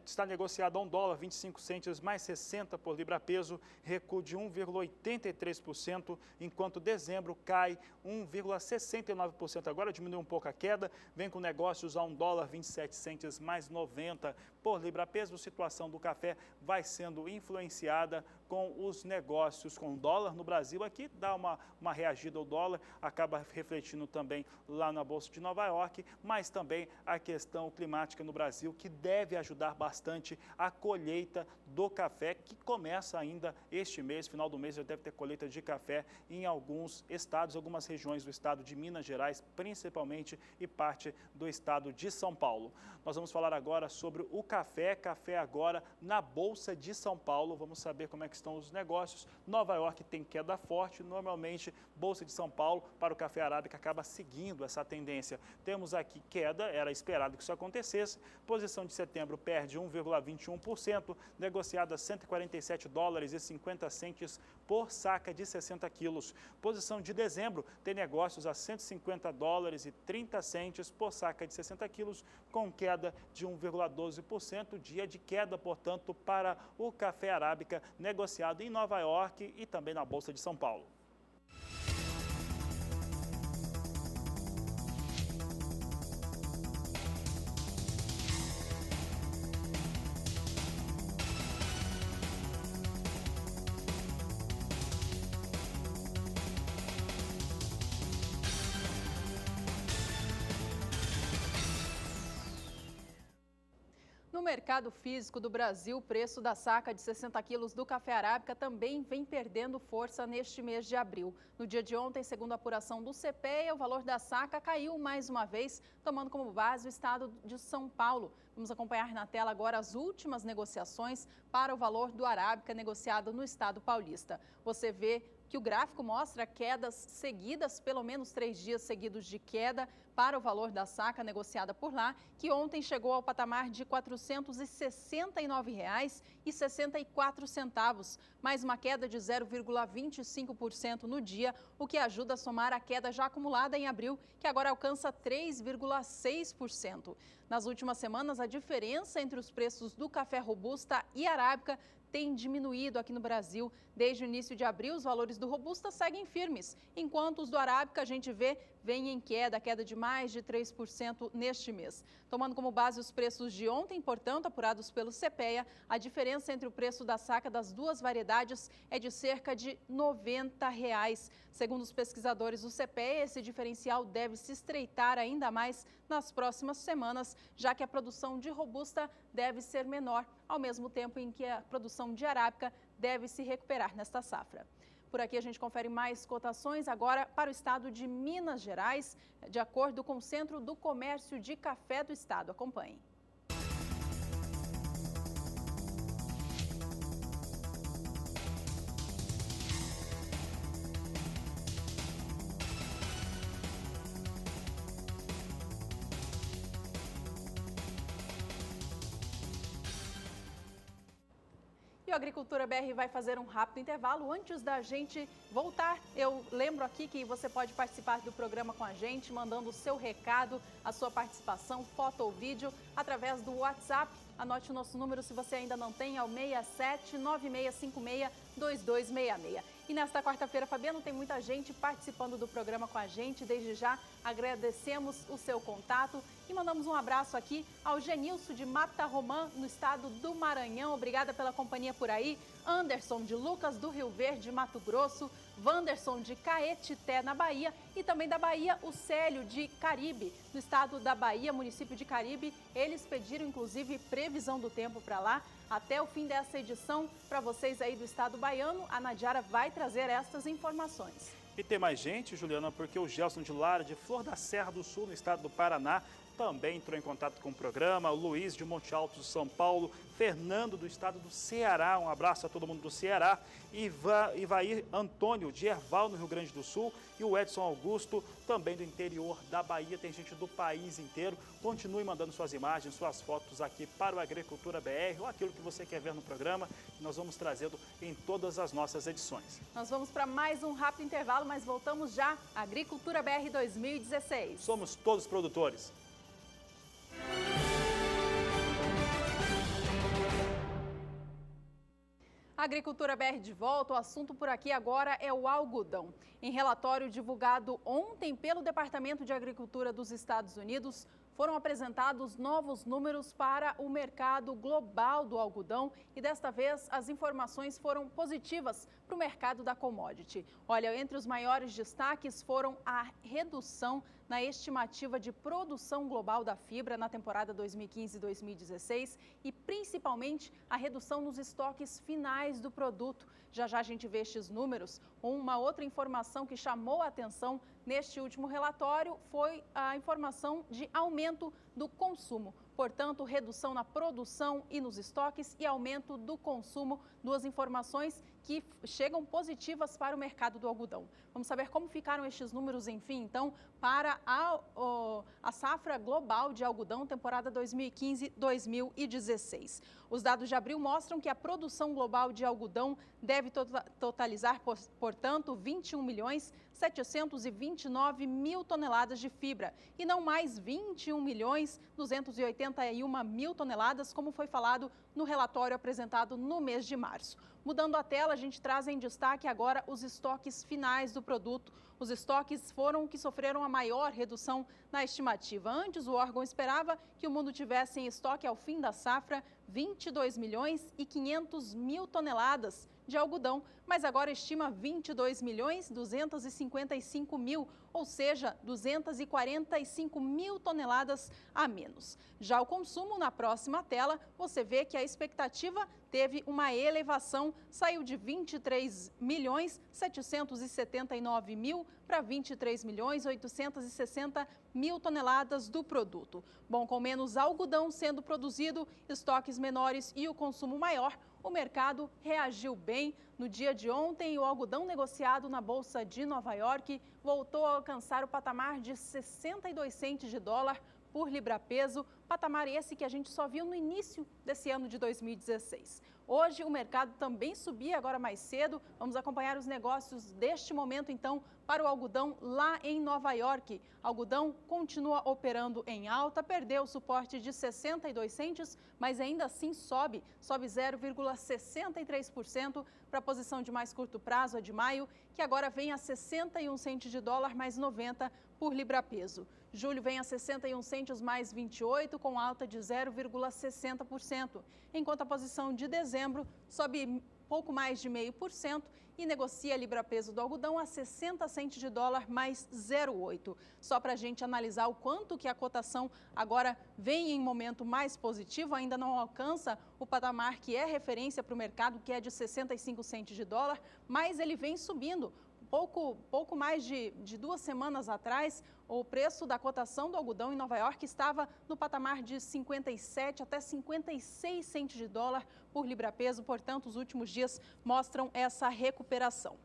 está negociado a $1,25 mais 60 por libra peso, recuo de 1,83%, enquanto dezembro cai 1,69%. Agora diminuiu um pouco a queda, vem com negócios a $1,27 mais 90 por libra peso. Situação do café vai sendo influenciada com os negócios com o dólar no Brasil. Aqui dá uma reagida ao dólar, acaba refletindo também lá na Bolsa de Nova York, mas também a questão climática no Brasil, que deve ajudar bastante a colheita do café, que começa ainda este mês, final do mês já deve ter colheita de café em alguns estados, algumas regiões do estado de Minas Gerais, principalmente, e parte do estado de São Paulo. Nós vamos falar agora sobre o café agora na Bolsa de São Paulo. Vamos saber como é que estão os negócios. Nova York tem queda forte, normalmente Bolsa de São Paulo para o café arábica acaba seguindo essa tendência. Temos aqui queda, era esperado que isso acontecesse. Posição de setembro perde 1,21%, negociada a $147,50 por saca de 60 quilos. Posição de dezembro tem negócios a $150,30 por saca de 60 quilos, com queda de 1,12%, dia de queda, portanto, para o café arábica negociado em Nova York e também na Bolsa de São Paulo. No mercado físico do Brasil, o preço da saca de 60 quilos do café arábica também vem perdendo força neste mês de abril. No dia de ontem, segundo a apuração do CPEA, o valor da saca caiu mais uma vez, tomando como base o estado de São Paulo. Vamos acompanhar na tela agora as últimas negociações para o valor do arábica negociado no estado paulista. Você vê que o gráfico mostra quedas seguidas, pelo menos 3 dias seguidos de queda para o valor da saca negociada por lá, que ontem chegou ao patamar de R$ 469,64, mais uma queda de 0,25% no dia, o que ajuda a somar a queda já acumulada em abril, que agora alcança 3,6%. Nas últimas semanas, a diferença entre os preços do café robusta e arábica tem diminuído aqui no Brasil. Desde o início de abril, os valores do robusta seguem firmes, enquanto os do arábica a gente vem em queda de mais de 3% neste mês. Tomando como base os preços de ontem, portanto, apurados pelo CPEA, a diferença entre o preço da saca das duas variedades é de cerca de R$ 90. Segundo os pesquisadores do CPEA, esse diferencial deve se estreitar ainda mais nas próximas semanas, já que a produção de robusta deve ser menor, ao mesmo tempo em que a produção de arábica deve se recuperar nesta safra. Por aqui a gente confere mais cotações agora para o estado de Minas Gerais, de acordo com o Centro do Comércio de Café do Estado. Acompanhe. E o Agricultura BR vai fazer um rápido intervalo. Antes da gente voltar, eu lembro aqui que você pode participar do programa com a gente, mandando o seu recado, a sua participação, foto ou vídeo, através do WhatsApp. Anote o nosso número, se você ainda não tem, é o 6796562266. E nesta quarta-feira, Fabiano, tem muita gente participando do programa com a gente. Desde já, agradecemos o seu contato e mandamos um abraço aqui ao Genilson de Mata Romã, no estado do Maranhão. Obrigada pela companhia por aí. Anderson de Lucas do Rio Verde, Mato Grosso. Wanderson de Caetité, na Bahia. E também da Bahia, o Célio de Caribe, no estado da Bahia, município de Caribe. Eles pediram, inclusive, previsão do tempo para lá. Até o fim dessa edição, para vocês aí do estado baiano, a Nadiara vai trazer estas informações. E tem mais gente, Juliana, porque o Gelson de Lara, de Flor da Serra do Sul, no estado do Paraná, também entrou em contato com o programa. O Luiz de Monte Alto, São Paulo, Fernando do estado do Ceará, um abraço a todo mundo do Ceará, Ivair Antônio de Erval, no Rio Grande do Sul, e o Edson Augusto, também do interior da Bahia. Tem gente do país inteiro. Continue mandando suas imagens, suas fotos aqui para o Agricultura BR, ou aquilo que você quer ver no programa, que nós vamos trazendo em todas as nossas edições. Nós vamos para mais um rápido intervalo, mas voltamos já. Agricultura BR 2016. Somos todos produtores. Agricultura BR de volta, o assunto por aqui agora é o algodão. Em relatório divulgado ontem pelo Departamento de Agricultura dos Estados Unidos, foram apresentados novos números para o mercado global do algodão e desta vez as informações foram positivas para o mercado da commodity. Olha, entre os maiores destaques foram a redução na estimativa de produção global da fibra na temporada 2015-2016 e principalmente a redução nos estoques finais do produto. Já já a gente vê estes números. Uma outra informação que chamou a atenção neste último relatório foi a informação de aumento do consumo. Portanto, redução na produção e nos estoques e aumento do consumo, duas informações que chegam positivas para o mercado do algodão. Vamos saber como ficaram estes números, enfim, então, para a safra global de algodão, temporada 2015-2016. Os dados de abril mostram que a produção global de algodão deve totalizar, portanto, 21.729.000 toneladas de fibra e não mais 21.281.000 toneladas, como foi falado no relatório apresentado no mês de março. Mudando a tela, a gente traz em destaque agora os estoques finais do produto. Os estoques foram que sofreram a maior redução na estimativa. Antes, o órgão esperava que o mundo tivesse em estoque ao fim da safra 22.500.000 toneladas de algodão, mas agora estima 22.255.000, ou seja, 245.000 toneladas a menos. Já o consumo, na próxima tela, você vê que a expectativa teve uma elevação, saiu de 23.779.000 para 23.860.000 toneladas do produto. Bom, com menos algodão sendo produzido, estoques menores e o consumo maior, o mercado reagiu bem. No dia de ontem, o algodão negociado na Bolsa de Nova York voltou a alcançar o patamar de 62 centes de dólar por libra-peso, patamar esse que a gente só viu no início desse ano de 2016. Hoje, o mercado também subia, agora mais cedo. Vamos acompanhar os negócios deste momento, então, para o algodão lá em Nova York. Algodão continua operando em alta, perdeu o suporte de 62 centes, mas ainda assim sobe 0,63% para a posição de mais curto prazo, a de maio, que agora vem a 61 centes de dólar mais 90 por libra-peso. Julho vem a 61 centes mais 28, com alta de 0,60%, enquanto a posição de dezembro sobe pouco mais de 0,5% e negocia a libra-peso do algodão a 60 centes de dólar mais 0,8. Só para a gente analisar o quanto que a cotação agora vem em momento mais positivo, ainda não alcança o patamar que é referência para o mercado, que é de 65 centes de dólar, mas ele vem subindo. Pouco mais de 2 semanas atrás, o preço da cotação do algodão em Nova York estava no patamar de 57 até 56 centes de dólar por libra-peso, portanto, os últimos dias mostram essa recuperação.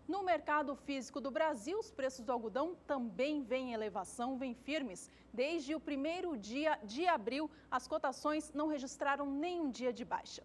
No mercado físico do Brasil, os preços do algodão também vêm em elevação, vêm firmes. Desde o primeiro dia de abril, as cotações não registraram nenhum dia de baixa.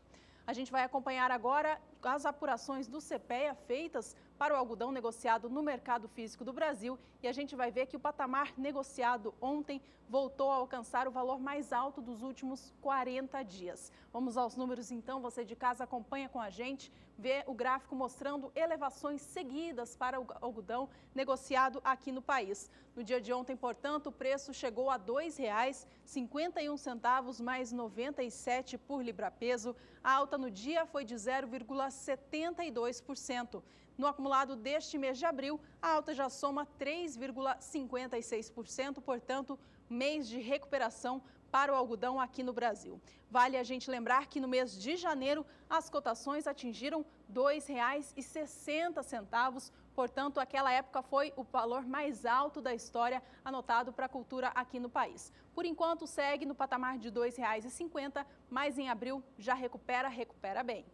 A gente vai acompanhar agora as apurações do CPEA feitas para o algodão negociado no mercado físico do Brasil e a gente vai ver que o patamar negociado ontem voltou a alcançar o valor mais alto dos últimos 40 dias. Vamos aos números então, você de casa acompanha com a gente, vê o gráfico mostrando elevações seguidas para o algodão negociado aqui no país. No dia de ontem, portanto, o preço chegou a R$ 2,51 mais 97 por libra-peso. A alta no dia foi de 0,72%. No acumulado deste mês de abril, a alta já soma 3,56%, portanto, mês de recuperação para o algodão aqui no Brasil. Vale a gente lembrar que no mês de janeiro, as cotações atingiram R$ 2,60 Portanto, aquela época foi o valor mais alto da história anotado para a cultura aqui no país. Por enquanto, segue no patamar de R$ 2,50, mas em abril já recupera bem.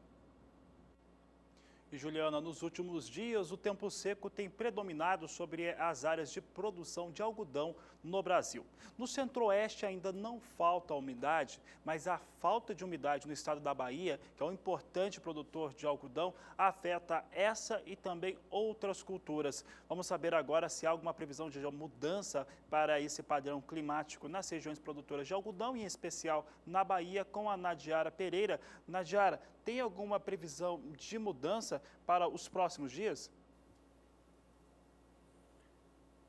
E Juliana, nos últimos dias, o tempo seco tem predominado sobre as áreas de produção de algodão no Brasil. No centro-oeste ainda não falta umidade, mas a falta de umidade no estado da Bahia, que é um importante produtor de algodão, afeta essa e também outras culturas. Vamos saber agora se há alguma previsão de mudança para esse padrão climático nas regiões produtoras de algodão, em especial na Bahia, com a Nadiara Pereira. Nadiara, tem alguma previsão de mudança para os próximos dias?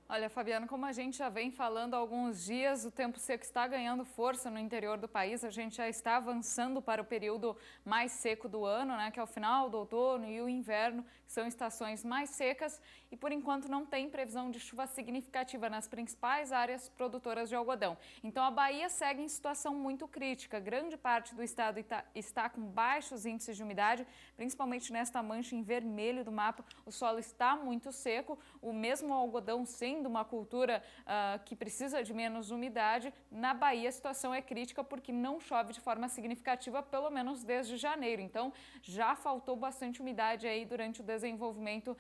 Olha, Fabiano, como a gente já vem falando há alguns dias, o tempo seco está ganhando força no interior do país. A gente já está avançando para o período mais seco do ano, né, que é o final do outono e o inverno, que são estações mais secas. E, por enquanto, não tem previsão de chuva significativa nas principais áreas produtoras de algodão. Então, a Bahia segue em situação muito crítica. Grande parte do estado está com baixos índices de umidade, principalmente nesta mancha em vermelho do mapa. O solo está muito seco, o mesmo algodão sendo uma cultura que precisa de menos umidade. Na Bahia a situação é crítica porque não chove de forma significativa, pelo menos desde janeiro. Então já faltou bastante umidade aí durante o desenvolvimento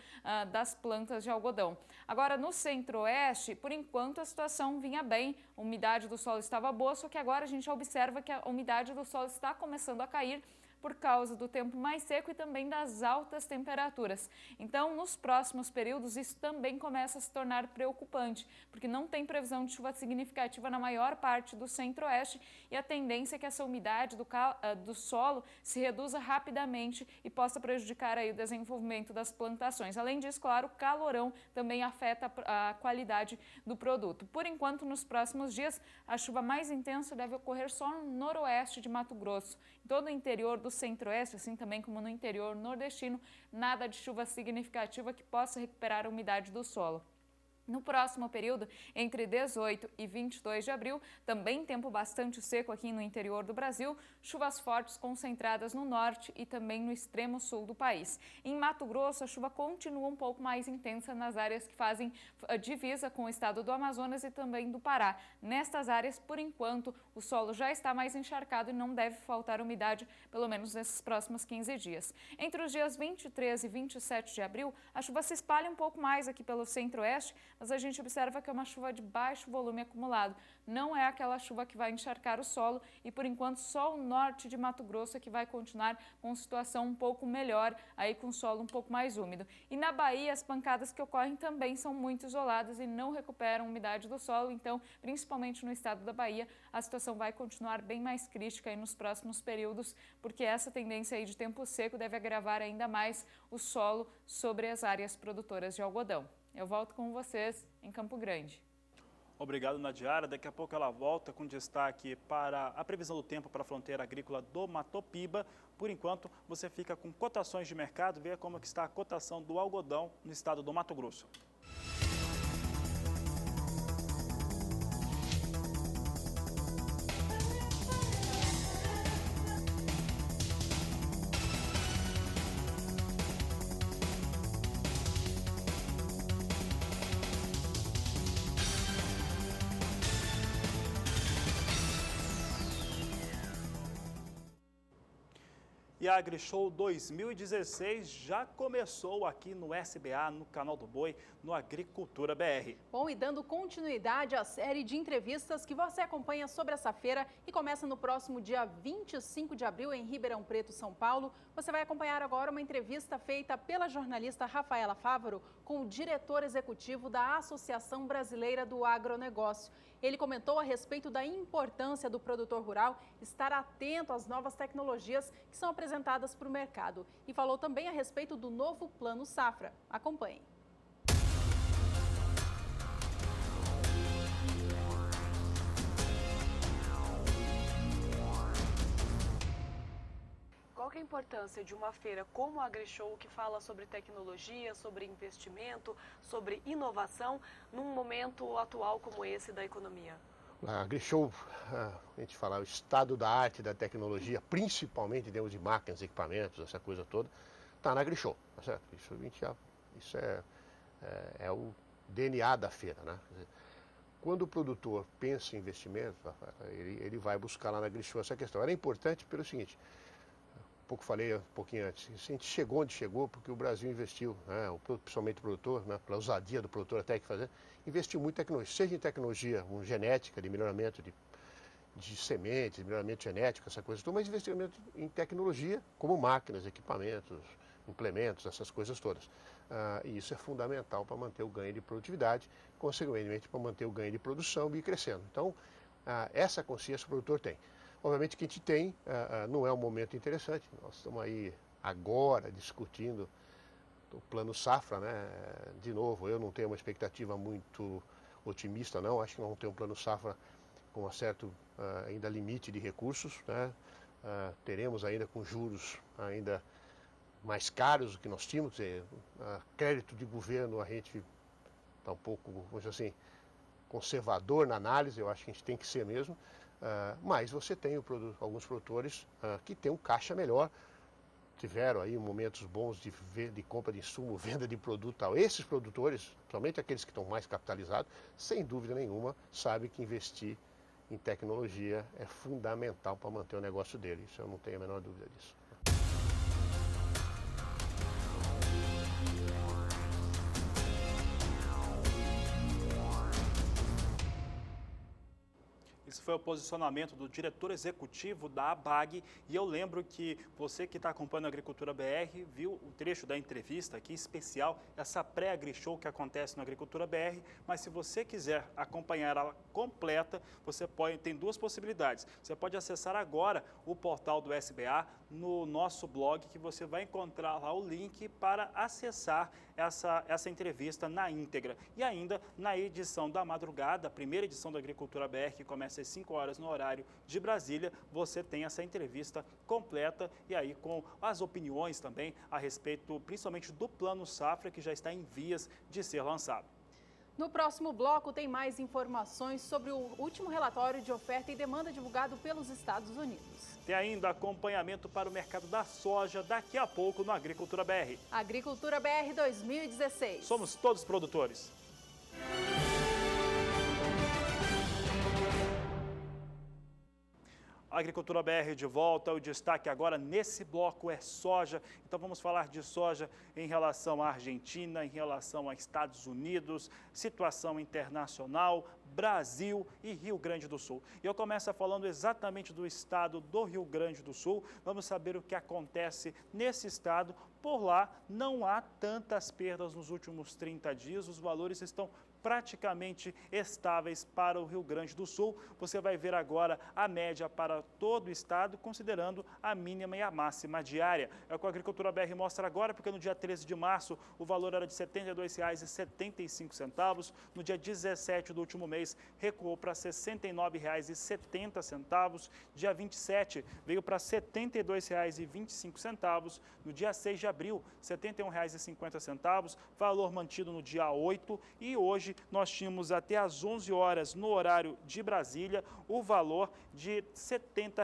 das plantas de algodão. Agora no centro-oeste, por enquanto a situação vinha bem, a umidade do solo estava boa, só que agora a gente observa que a umidade do solo está começando a cair por causa do tempo mais seco e também das altas temperaturas. Então, nos próximos períodos, isso também começa a se tornar preocupante, porque não tem previsão de chuva significativa na maior parte do centro-oeste e a tendência é que essa umidade do solo se reduza rapidamente e possa prejudicar aí o desenvolvimento das plantações. Além disso, claro, o calorão também afeta a qualidade do produto. Por enquanto, nos próximos dias, a chuva mais intensa deve ocorrer só no noroeste de Mato Grosso. Em todo o interior do centro-oeste, assim também como no interior nordestino, nada de chuva significativa que possa recuperar a umidade do solo. No próximo período, entre 18 e 22 de abril, também tempo bastante seco aqui no interior do Brasil, chuvas fortes concentradas no norte e também no extremo sul do país. Em Mato Grosso, a chuva continua um pouco mais intensa nas áreas que fazem divisa com o estado do Amazonas e também do Pará. Nestas áreas, por enquanto, o solo já está mais encharcado e não deve faltar umidade, pelo menos nesses próximos 15 dias. Entre os dias 23 e 27 de abril, a chuva se espalha um pouco mais aqui pelo centro-oeste, mas a gente observa que é uma chuva de baixo volume acumulado. Não é aquela chuva que vai encharcar o solo e, por enquanto, só o norte de Mato Grosso é que vai continuar com situação um pouco melhor, aí com o solo um pouco mais úmido. E na Bahia, as pancadas que ocorrem também são muito isoladas e não recuperam a umidade do solo. Então, principalmente no estado da Bahia, a situação vai continuar bem mais crítica aí nos próximos períodos, porque essa tendência aí de tempo seco deve agravar ainda mais o solo sobre as áreas produtoras de algodão. Eu volto com vocês em Campo Grande. Obrigado, Nadiara. Daqui a pouco ela volta com destaque para a previsão do tempo para a fronteira agrícola do Matopiba. Por enquanto, você fica com cotações de mercado, veja como que está a cotação do algodão no estado do Mato Grosso. E a AgriShow 2016 já começou aqui no SBA, no Canal do Boi, no Agricultura BR. Bom, e dando continuidade à série de entrevistas que você acompanha sobre essa feira e começa no próximo dia 25 de abril em Ribeirão Preto, São Paulo, você vai acompanhar agora uma entrevista feita pela jornalista Rafaela Fávaro com o diretor executivo da Associação Brasileira do Agronegócio. Ele comentou a respeito da importância do produtor rural estar atento às novas tecnologias que são apresentadas para o mercado e falou também a respeito do novo Plano Safra. Acompanhe. Qual que é a importância de uma feira como a AgriShow, que fala sobre tecnologia, sobre investimento, sobre inovação, num momento atual como esse da economia? A AgriShow, a gente fala o estado da arte da tecnologia, principalmente em termos de máquinas, equipamentos, essa coisa toda, está na AgriShow, tá certo? Isso é o DNA da feira, né? Quando o produtor pensa em investimento, ele vai buscar lá na AgriShow essa questão. Era importante pelo seguinte, falei um pouquinho antes, a gente chegou onde chegou porque o Brasil investiu, né, principalmente o produtor, né, pela ousadia do produtor até que fazer, investiu muito em tecnologia, seja em tecnologia, genética, de melhoramento de sementes, de melhoramento genético, essa coisa toda, mas investimento em tecnologia, como máquinas, equipamentos, implementos, essas coisas todas. E isso é fundamental para manter o ganho de produtividade, consequentemente para manter o ganho de produção e ir crescendo. Então, essa consciência o produtor tem. Obviamente que a gente tem, não é um momento interessante, nós estamos aí agora discutindo o plano safra, né? De novo, eu não tenho uma expectativa muito otimista não, acho que não tem um plano safra com um certo ainda limite de recursos, né? Teremos ainda com juros ainda mais caros do que nós tínhamos, crédito de governo a gente está um pouco, vamos dizer assim, conservador na análise, eu acho que a gente tem que ser mesmo, mas você tem alguns produtores que têm um caixa melhor, tiveram aí momentos bons de compra de insumo, venda de produto e tal. Esses produtores, somente aqueles que estão mais capitalizados, sem dúvida nenhuma, sabem que investir em tecnologia é fundamental para manter o negócio dele, isso eu não tenho a menor dúvida disso. Esse foi o posicionamento do diretor executivo da ABAG e eu lembro que você que está acompanhando a Agricultura BR viu o trecho da entrevista aqui especial, essa pré-agri-show que acontece na Agricultura BR, mas se você quiser acompanhar ela completa, você tem duas possibilidades. Você pode acessar agora o portal do SBA no nosso blog que você vai encontrar lá o link para acessar essa entrevista na íntegra. E ainda na edição da madrugada, a primeira edição da Agricultura BR, que começa às 5 horas no horário de Brasília, você tem essa entrevista completa e aí com as opiniões também a respeito, principalmente do Plano Safra, que já está em vias de ser lançado. No próximo bloco tem mais informações sobre o último relatório de oferta e demanda divulgado pelos Estados Unidos. Tem ainda acompanhamento para o mercado da soja daqui a pouco no Agricultura BR. Agricultura BR 2016. Somos todos produtores. Agricultura BR de volta, o destaque agora nesse bloco é soja. Então vamos falar de soja em relação à Argentina, em relação aos Estados Unidos, situação internacional, Brasil e Rio Grande do Sul. E eu começo falando exatamente do estado do Rio Grande do Sul. Vamos saber o que acontece nesse estado. Por lá não há tantas perdas nos últimos 30 dias, os valores estão praticamente estáveis para o Rio Grande do Sul. Você vai ver agora a média para todo o estado, considerando a mínima e a máxima diária. É o que a Agricultura BR mostra agora, porque no dia 13 de março o valor era de R$ 72,75. No dia 17 do último mês recuou para R$ 69,70. Dia 27 veio para R$ 72,25. No dia 6 de abril, R$ 71,50. Valor mantido no dia 8 e hoje nós tínhamos até às 11 horas no horário de Brasília o valor de R$ 70.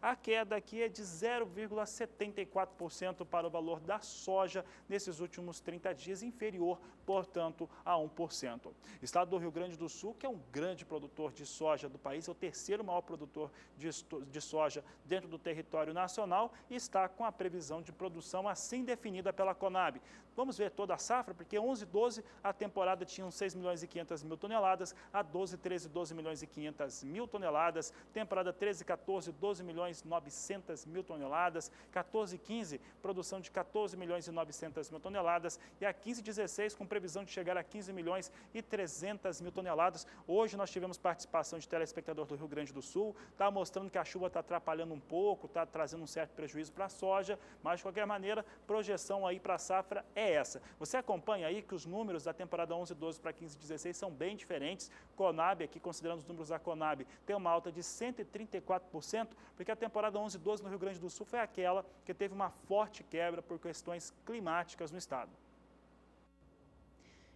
A queda aqui é de 0,74% para o valor da soja nesses últimos 30 dias, inferior, portanto, a 1%. Estado do Rio Grande do Sul, que é um grande produtor de soja do país, é o terceiro maior produtor de soja dentro do território nacional e está com a previsão de produção assim definida pela Conab. Vamos ver toda a safra, porque 11 e 12 a temporada tinha 6 milhões e 500 mil toneladas, a 12 e 13, 12 milhões e 500 mil toneladas, temporada 13 e 14, 12 milhões e 900 mil toneladas, 14 e 15, produção de 14 milhões e 900 mil toneladas, e a 15 e 16 com previsão de chegar a 15 milhões e 300 mil toneladas. Hoje nós tivemos participação de telespectador do Rio Grande do Sul, está mostrando que a chuva está atrapalhando um pouco, está trazendo um certo prejuízo para a soja, mas de qualquer maneira, projeção aí para a safra é essa. Você acompanha aí que os números da temporada 11 e 12 para 15 e 16 são bem diferentes. Conab, aqui considerando os números da Conab, tem uma alta de 134%, porque a temporada 11 e 12 no Rio Grande do Sul foi aquela que teve uma forte quebra por questões climáticas no estado.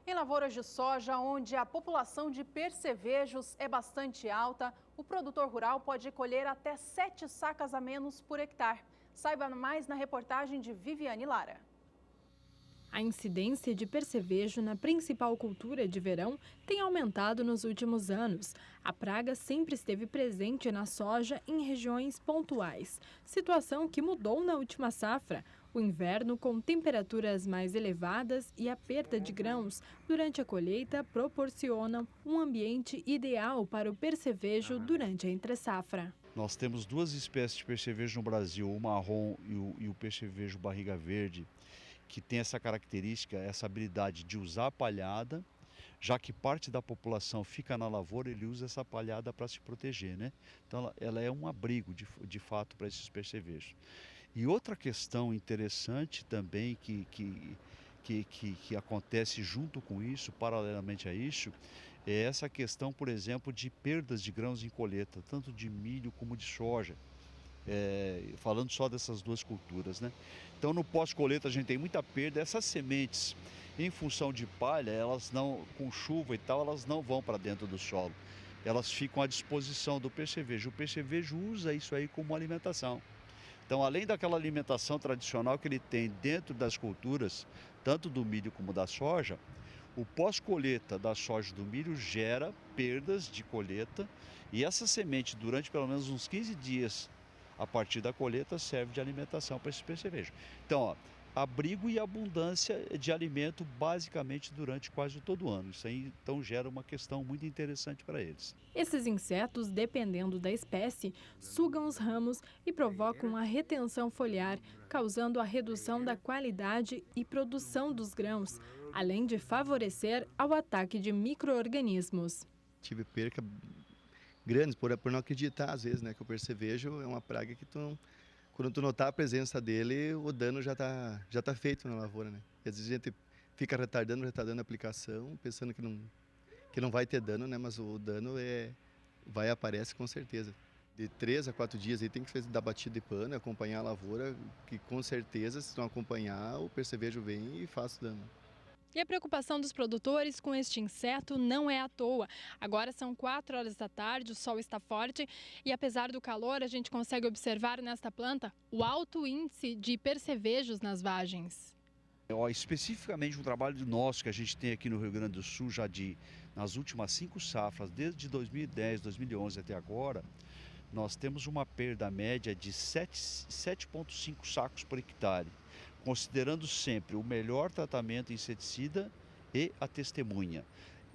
Em lavouras de soja, onde a população de percevejos é bastante alta, o produtor rural pode colher até 7 sacas a menos por hectare. Saiba mais na reportagem de Viviane Lara. A incidência de percevejo na principal cultura de verão tem aumentado nos últimos anos. A praga sempre esteve presente na soja em regiões pontuais, situação que mudou na última safra. O inverno, com temperaturas mais elevadas e a perda de grãos durante a colheita, proporcionam um ambiente ideal para o percevejo durante a entre-safra. Nós temos duas espécies de percevejo no Brasil, o marrom e o percevejo barriga verde, que tem essa característica, essa habilidade de usar a palhada, já que parte da população fica na lavoura, ele usa essa palhada para se proteger, né? Então ela é um abrigo de fato para esses percevejos. E outra questão interessante também que acontece junto com isso, paralelamente a isso, é essa questão, por exemplo, de perdas de grãos em colheita, tanto de milho como de soja. Falando só dessas duas culturas, né? Então no pós-colheita a gente tem muita perda. Essas sementes, em função de palha, elas não, com chuva e tal, elas não vão para dentro do solo. Elas ficam à disposição do percevejo. O percevejo usa isso aí como alimentação. Então, além daquela alimentação tradicional que ele tem dentro das culturas, tanto do milho como da soja, o pós-colheita da soja e do milho gera perdas de colheita e essa semente, durante pelo menos uns 15 dias, a partir da colheita, serve de alimentação para esse percevejo. Então, ó, abrigo e abundância de alimento basicamente durante quase todo o ano. Isso aí então gera uma questão muito interessante para eles. Esses insetos, dependendo da espécie, sugam os ramos e provocam a retenção foliar, causando a redução da qualidade e produção dos grãos, além de favorecer ao ataque de micro-organismos. Tive perca grandes por não acreditar, às vezes, né, que o percevejo é uma praga que quando tu notar a presença dele, o dano já tá feito na lavoura, né? E às vezes a gente fica retardando a aplicação, pensando que não vai ter dano, né? Mas o dano aparece com certeza. De 3 a 4 dias aí tem que dar batida de pano, acompanhar a lavoura, que com certeza, se não acompanhar, o percevejo vem e faz o dano. E a preocupação dos produtores com este inseto não é à toa. Agora são 4 horas da tarde, o sol está forte e apesar do calor, a gente consegue observar nesta planta o alto índice de percevejos nas vagens. Especificamente um trabalho nosso que a gente tem aqui no Rio Grande do Sul, nas últimas 5 safras, desde 2010, 2011 até agora, nós temos uma perda média de 7,5 sacos por hectare, considerando sempre o melhor tratamento inseticida e a testemunha.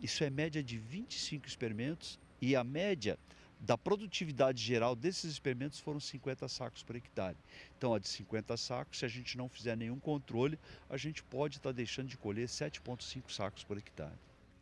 Isso é média de 25 experimentos e a média da produtividade geral desses experimentos foram 50 sacos por hectare. Então, a de 50 sacos, se a gente não fizer nenhum controle, a gente pode estar deixando de colher 7,5 sacos por hectare.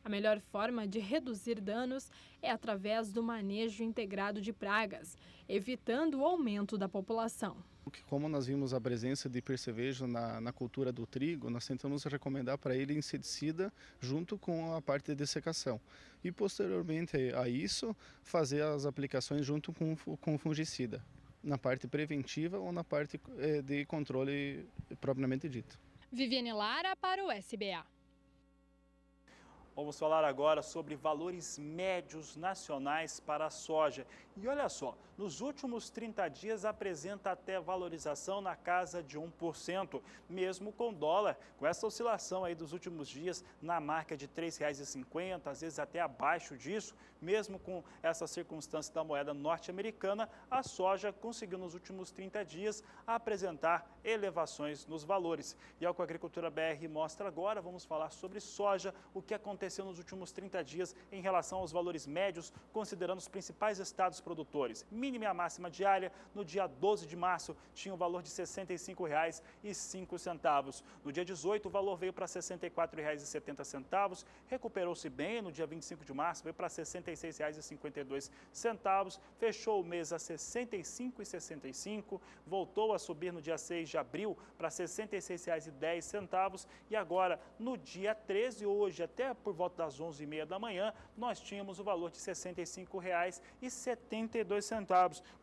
A melhor forma de reduzir danos é através do manejo integrado de pragas, evitando o aumento da população. Como nós vimos a presença de percevejo na cultura do trigo, nós tentamos recomendar para ele inseticida junto com a parte de dessecação. E posteriormente a isso, fazer as aplicações junto com fungicida, na parte preventiva ou na parte de controle propriamente dito. Viviane Lara para o SBA. Vamos falar agora sobre valores médios nacionais para a soja. E olha só, nos últimos 30 dias apresenta até valorização na casa de 1%, mesmo com dólar, com essa oscilação aí dos últimos dias na marca de R$ 3,50, às vezes até abaixo disso, mesmo com essa circunstância da moeda norte-americana, a soja conseguiu nos últimos 30 dias apresentar elevações nos valores. E ao que a Agricultura BR mostra agora, vamos falar sobre soja, o que aconteceu nos últimos 30 dias em relação aos valores médios, considerando os principais estados produtores. Mínima e a máxima diária, no dia 12 de março, tinha o valor de R$ 65,05. No dia 18, o valor veio para R$ 64,70. Recuperou-se bem no dia 25 de março, veio para R$ 66,52. Fechou o mês a R$ 65,65. Voltou a subir no dia 6 de abril para R$ 66,10. E agora, no dia 13, hoje, até por volta das 11h30 da manhã, nós tínhamos o valor de R$ 65,72.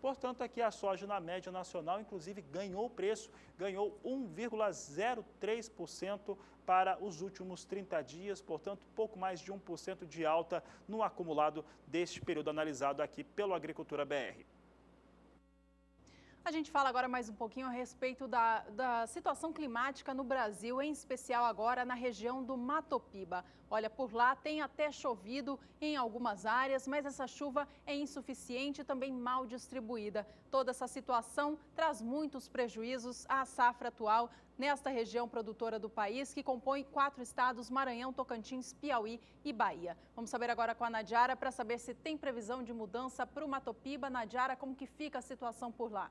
Portanto, aqui a soja na média nacional, inclusive, ganhou preço, ganhou 1,03% para os últimos 30 dias, portanto, pouco mais de 1% de alta no acumulado deste período analisado aqui pelo Agricultura BR. A gente fala agora mais um pouquinho a respeito da situação climática no Brasil, em especial agora na região do Mato Piba. Olha, por lá tem até chovido em algumas áreas, mas essa chuva é insuficiente e também mal distribuída. Toda essa situação traz muitos prejuízos à safra atual nesta região produtora do país, que compõe 4 estados: Maranhão, Tocantins, Piauí e Bahia. Vamos saber agora com a Nadiara para saber se tem previsão de mudança para o Mato Piba. Nadiara, como que fica a situação por lá?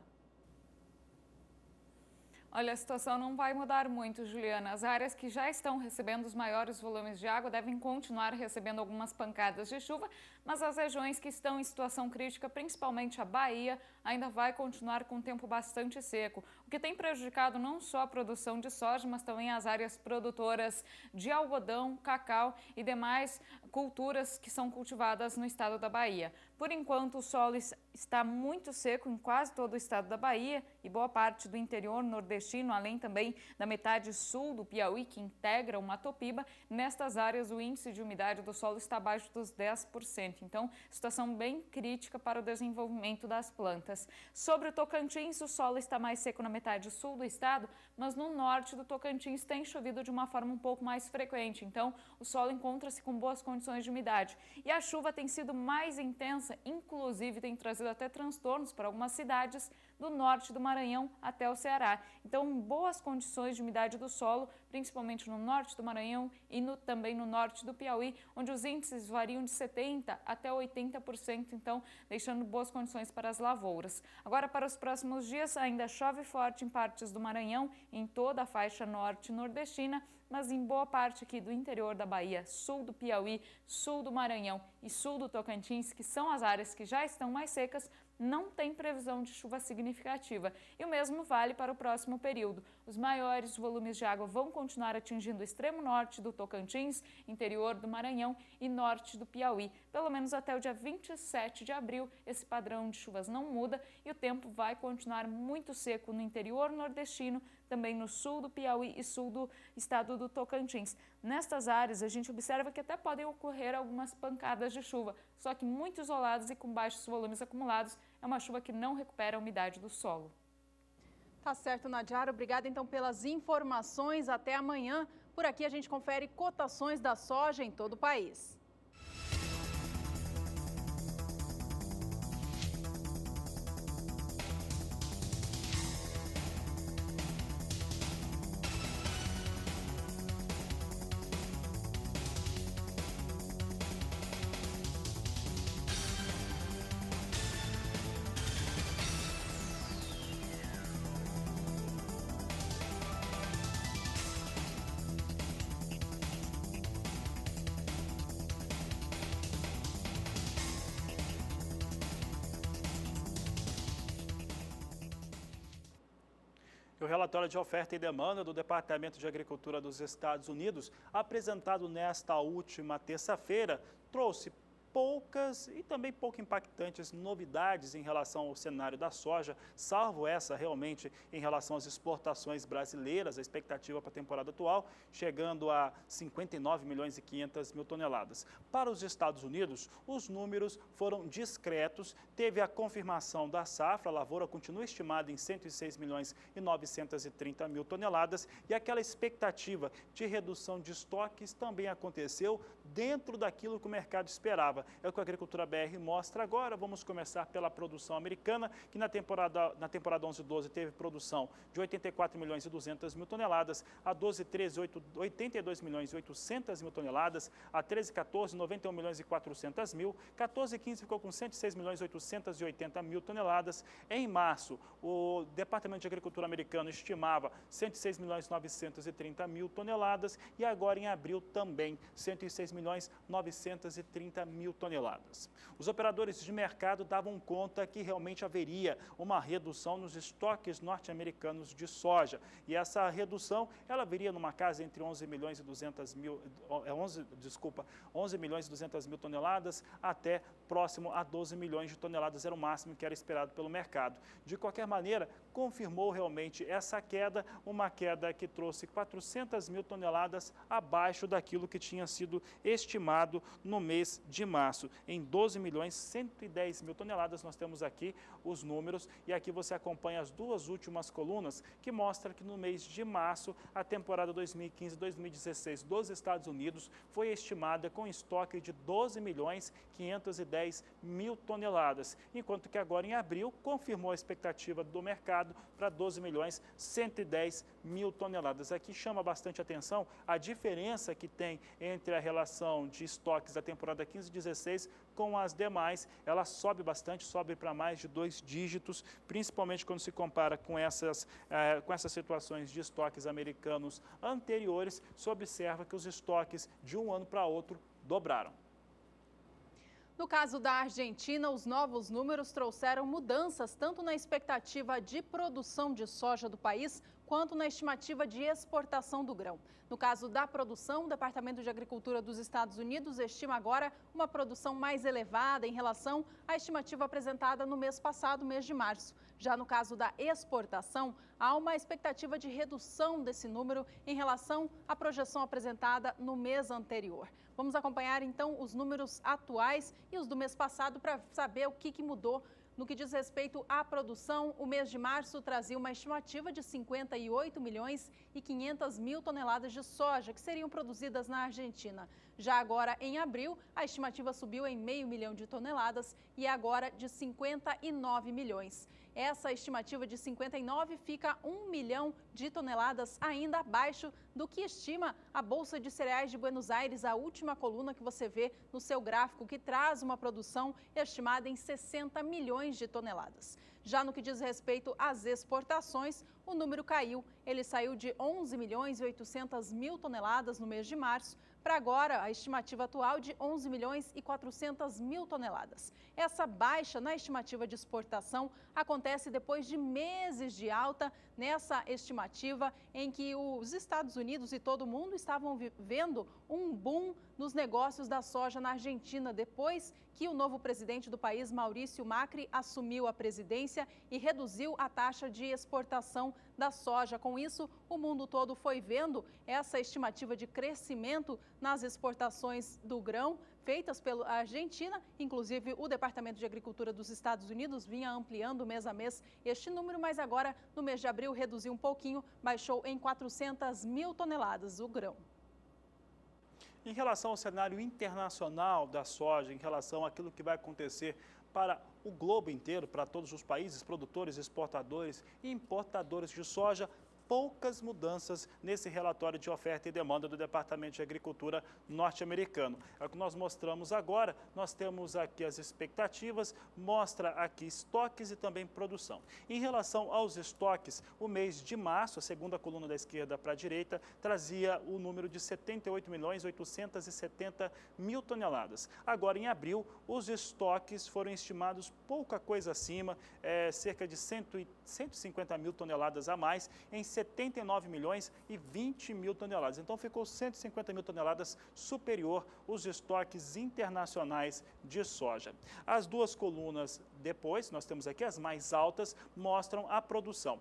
Olha, a situação não vai mudar muito, Juliana. As áreas que já estão recebendo os maiores volumes de água devem continuar recebendo algumas pancadas de chuva, mas as regiões que estão em situação crítica, principalmente a Bahia, ainda vai continuar com um tempo bastante seco, o que tem prejudicado não só a produção de soja, mas também as áreas produtoras de algodão, cacau e demais culturas que são cultivadas no estado da Bahia. Por enquanto, o solo está muito seco em quase todo o estado da Bahia e boa parte do interior nordestino, além também da metade sul do Piauí, que integra o Mato Piba. Nestas áreas, o índice de umidade do solo está abaixo dos 10%. Então, situação bem crítica para o desenvolvimento das plantas. Sobre o Tocantins, o solo está mais seco na metade sul do estado, mas no norte do Tocantins tem chovido de uma forma um pouco mais frequente. Então, o solo encontra-se com boas condições de umidade. E a chuva tem sido mais intensa, inclusive tem trazido até transtornos para algumas cidades do norte do Maranhão até o Ceará. Então, boas condições de umidade do solo, principalmente no norte do Maranhão e também no norte do Piauí, onde os índices variam de 70% até 80%, então deixando boas condições para as lavouras. Agora, para os próximos dias, ainda chove forte em partes do Maranhão, em toda a faixa norte nordestina, mas em boa parte aqui do interior da Bahia, sul do Piauí, sul do Maranhão e sul do Tocantins, que são as áreas que já estão mais secas, não tem previsão de chuva significativa. E o mesmo vale para o próximo período. Os maiores volumes de água vão continuar atingindo o extremo norte do Tocantins, interior do Maranhão e norte do Piauí. Pelo menos até o dia 27 de abril, esse padrão de chuvas não muda e o tempo vai continuar muito seco no interior nordestino, também no sul do Piauí e sul do estado do Tocantins. Nestas áreas, a gente observa que até podem ocorrer algumas pancadas de chuva, só que muito isoladas e com baixos volumes acumulados. É uma chuva que não recupera a umidade do solo. Tá certo, Nadiara. Obrigada, então, pelas informações. Até amanhã. Por aqui, a gente confere cotações da soja em todo o país. O relatório de oferta e demanda do Departamento de Agricultura dos Estados Unidos, apresentado nesta última terça-feira, trouxe poucas e também pouco impactantes novidades em relação ao cenário da soja, salvo essa realmente em relação às exportações brasileiras, a expectativa para a temporada atual, chegando a 59 milhões e 500 mil toneladas. Para os Estados Unidos, os números foram discretos, teve a confirmação da safra, a lavoura continua estimada em 106 milhões e 930 mil toneladas e aquela expectativa de redução de estoques também aconteceu dentro daquilo que o mercado esperava. É o que a Agricultura BR mostra agora. Vamos começar pela produção americana, que na temporada 11/12 teve produção de 84 milhões e 200 mil toneladas, a 12/13, 82 milhões e 800 mil toneladas, a 13/14, 91 milhões e 400 mil, 14/15 ficou com 106 milhões e 880 mil toneladas. Em março, o Departamento de Agricultura americano estimava 106 milhões e 930 mil toneladas e agora em abril também 106 milhões e 930 mil toneladas. Os operadores de mercado davam conta que realmente haveria uma redução nos estoques norte-americanos de soja. E essa redução, ela viria numa casa entre 11 milhões e 200 mil, 11 milhões e 200 mil toneladas até próximo a 12 milhões de toneladas, era o máximo que era esperado pelo mercado. De qualquer maneira, confirmou realmente essa queda, uma queda que trouxe 400 mil toneladas abaixo daquilo que tinha sido estimado no mês de março. Em 12 milhões 110 mil toneladas, nós temos aqui os números e aqui você acompanha as duas últimas colunas que mostram que no mês de março, a temporada 2015-2016 dos Estados Unidos foi estimada com estoque de 12 milhões 510 mil toneladas, enquanto que agora em abril confirmou a expectativa do mercado para 12 milhões 110 mil toneladas. Aqui chama bastante atenção a diferença que tem entre a relação de estoques da temporada 15-16 com as demais. Ela sobe bastante, sobe para mais de 2 dígitos, principalmente quando se compara com essas situações de estoques americanos anteriores. Se observa que os estoques de um ano para outro dobraram. No caso da Argentina, os novos números trouxeram mudanças tanto na expectativa de produção de soja do país, quanto na estimativa de exportação do grão. No caso da produção, o Departamento de Agricultura dos Estados Unidos estima agora uma produção mais elevada em relação à estimativa apresentada no mês passado, mês de março. Já no caso da exportação, há uma expectativa de redução desse número em relação à projeção apresentada no mês anterior. Vamos acompanhar então os números atuais e os do mês passado para saber o que mudou. No que diz respeito à produção, o mês de março trazia uma estimativa de 58 milhões e 500 mil toneladas de soja que seriam produzidas na Argentina. Já agora, em abril, a estimativa subiu em 500 mil de toneladas e é agora de 59 milhões. Essa estimativa de 59 fica 1 milhão de toneladas ainda abaixo do que estima a Bolsa de Cereais de Buenos Aires, a última coluna que você vê no seu gráfico, que traz uma produção estimada em 60 milhões de toneladas. Já no que diz respeito às exportações, o número caiu. Ele saiu de 11 milhões e 800 mil toneladas no mês de março, para agora a estimativa atual de 11 milhões e 400 mil toneladas. Essa baixa na estimativa de exportação acontece depois de meses de alta nessa estimativa, em que os Estados Unidos e todo mundo estavam vendo um boom nos negócios da soja na Argentina, depois que o novo presidente do país, Maurício Macri, assumiu a presidência e reduziu a taxa de exportação da soja. Com isso, o mundo todo foi vendo essa estimativa de crescimento nas exportações do grão feitas pela Argentina. Inclusive, o Departamento de Agricultura dos Estados Unidos vinha ampliando mês a mês este número, mas agora, no mês de abril, reduziu um pouquinho, baixou em 400 mil toneladas o grão. Em relação ao cenário internacional da soja, em relação àquilo que vai acontecer para o globo inteiro, para todos os países, produtores, exportadores e importadores de soja, poucas mudanças nesse relatório de oferta e demanda do Departamento de Agricultura norte-americano. É o que nós mostramos agora. Nós temos aqui as expectativas, mostra aqui estoques e também produção. Em relação aos estoques, o mês de março, a segunda coluna da esquerda para a direita, trazia o número de 78 milhões 870 mil toneladas. Agora, em abril, os estoques foram estimados pouca coisa acima, cerca de 150 mil toneladas a mais, em 79 milhões e 20 mil toneladas. Então, ficou 150 mil toneladas superior os estoques internacionais de soja. As duas colunas depois, nós temos aqui as mais altas, mostram a produção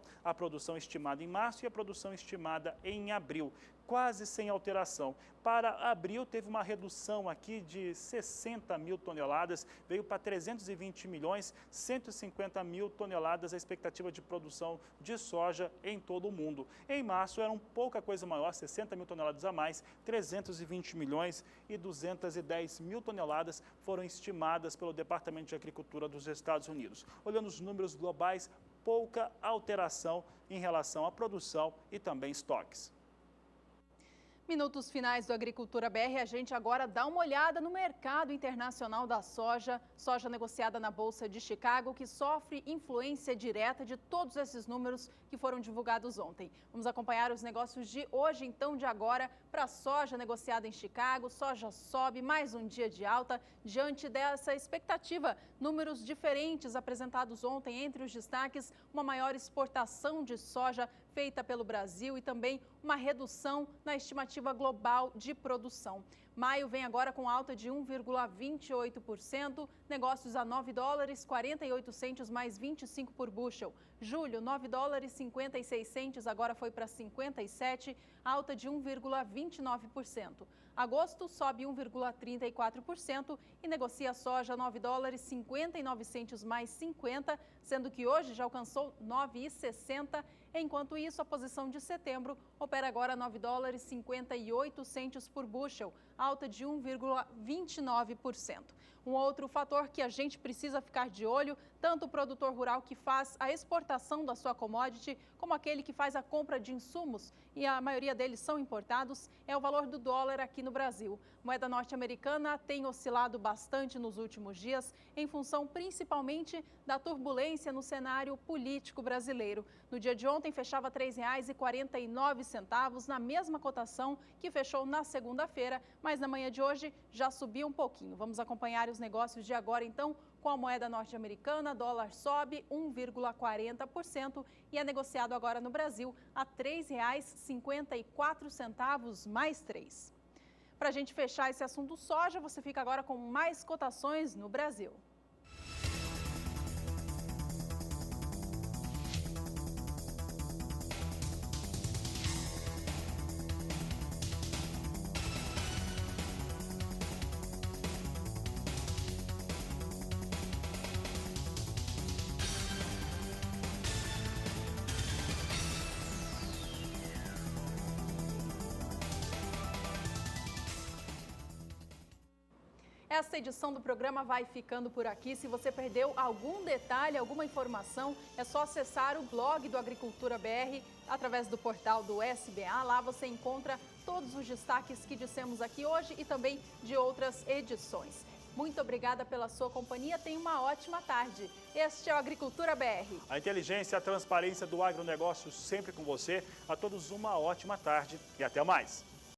estimada em março e a produção estimada em abril, quase sem alteração. Para abril, teve uma redução aqui de 60 mil toneladas, veio para 320 milhões, 150 mil toneladas a expectativa de produção de soja em todo o mundo. Em março, era pouca coisa maior, 60 mil toneladas a mais, 320 milhões e 210 mil toneladas foram estimadas pelo Departamento de Agricultura dos Estados Unidos. Olhando os números globais, pouca alteração em relação à produção e também estoques. Minutos finais do Agricultura BR, a gente agora dá uma olhada no mercado internacional da soja, soja negociada na Bolsa de Chicago, que sofre influência direta de todos esses números que foram divulgados ontem. Vamos acompanhar os negócios de hoje, então, de agora, para a soja negociada em Chicago. Soja sobe, mais um dia de alta, diante dessa expectativa. Números diferentes apresentados ontem, entre os destaques, uma maior exportação de soja feita pelo Brasil e também uma redução na estimativa global de produção. Maio vem agora com alta de 1,28%, negócios a $9,48 mais 25 por bushel. Julho, $9,56, agora foi para 57, alta de 1,29%. Agosto sobe 1,34% e negocia soja a $9,59 mais 50, sendo que hoje já alcançou 9,60. Enquanto isso, a posição de setembro opera agora a $9,58 por bushel, alta de 1,29%. Um outro fator que a gente precisa ficar de olho, tanto o produtor rural que faz a exportação da sua commodity, como aquele que faz a compra de insumos, e a maioria deles são importados, é o valor do dólar aqui no Brasil. Moeda norte-americana tem oscilado bastante nos últimos dias, em função principalmente da turbulência no cenário político brasileiro. No dia de ontem, fechava R$ 3,49, na mesma cotação que fechou na segunda-feira, mas na manhã de hoje já subiu um pouquinho. Vamos acompanhar os negócios de agora, então, com a moeda norte-americana. Dólar sobe 1,40% e é negociado agora no Brasil a R$ 3,54 mais 3. Para a gente fechar esse assunto soja, você fica agora com mais cotações no Brasil. Essa edição do programa vai ficando por aqui. Se você perdeu algum detalhe, alguma informação, é só acessar o blog do Agricultura BR através do portal do SBA. Lá você encontra todos os destaques que dissemos aqui hoje e também de outras edições. Muito obrigada pela sua companhia. Tenha uma ótima tarde. Este é o Agricultura BR. A inteligência e a transparência do agronegócio sempre com você. A todos uma ótima tarde e até mais.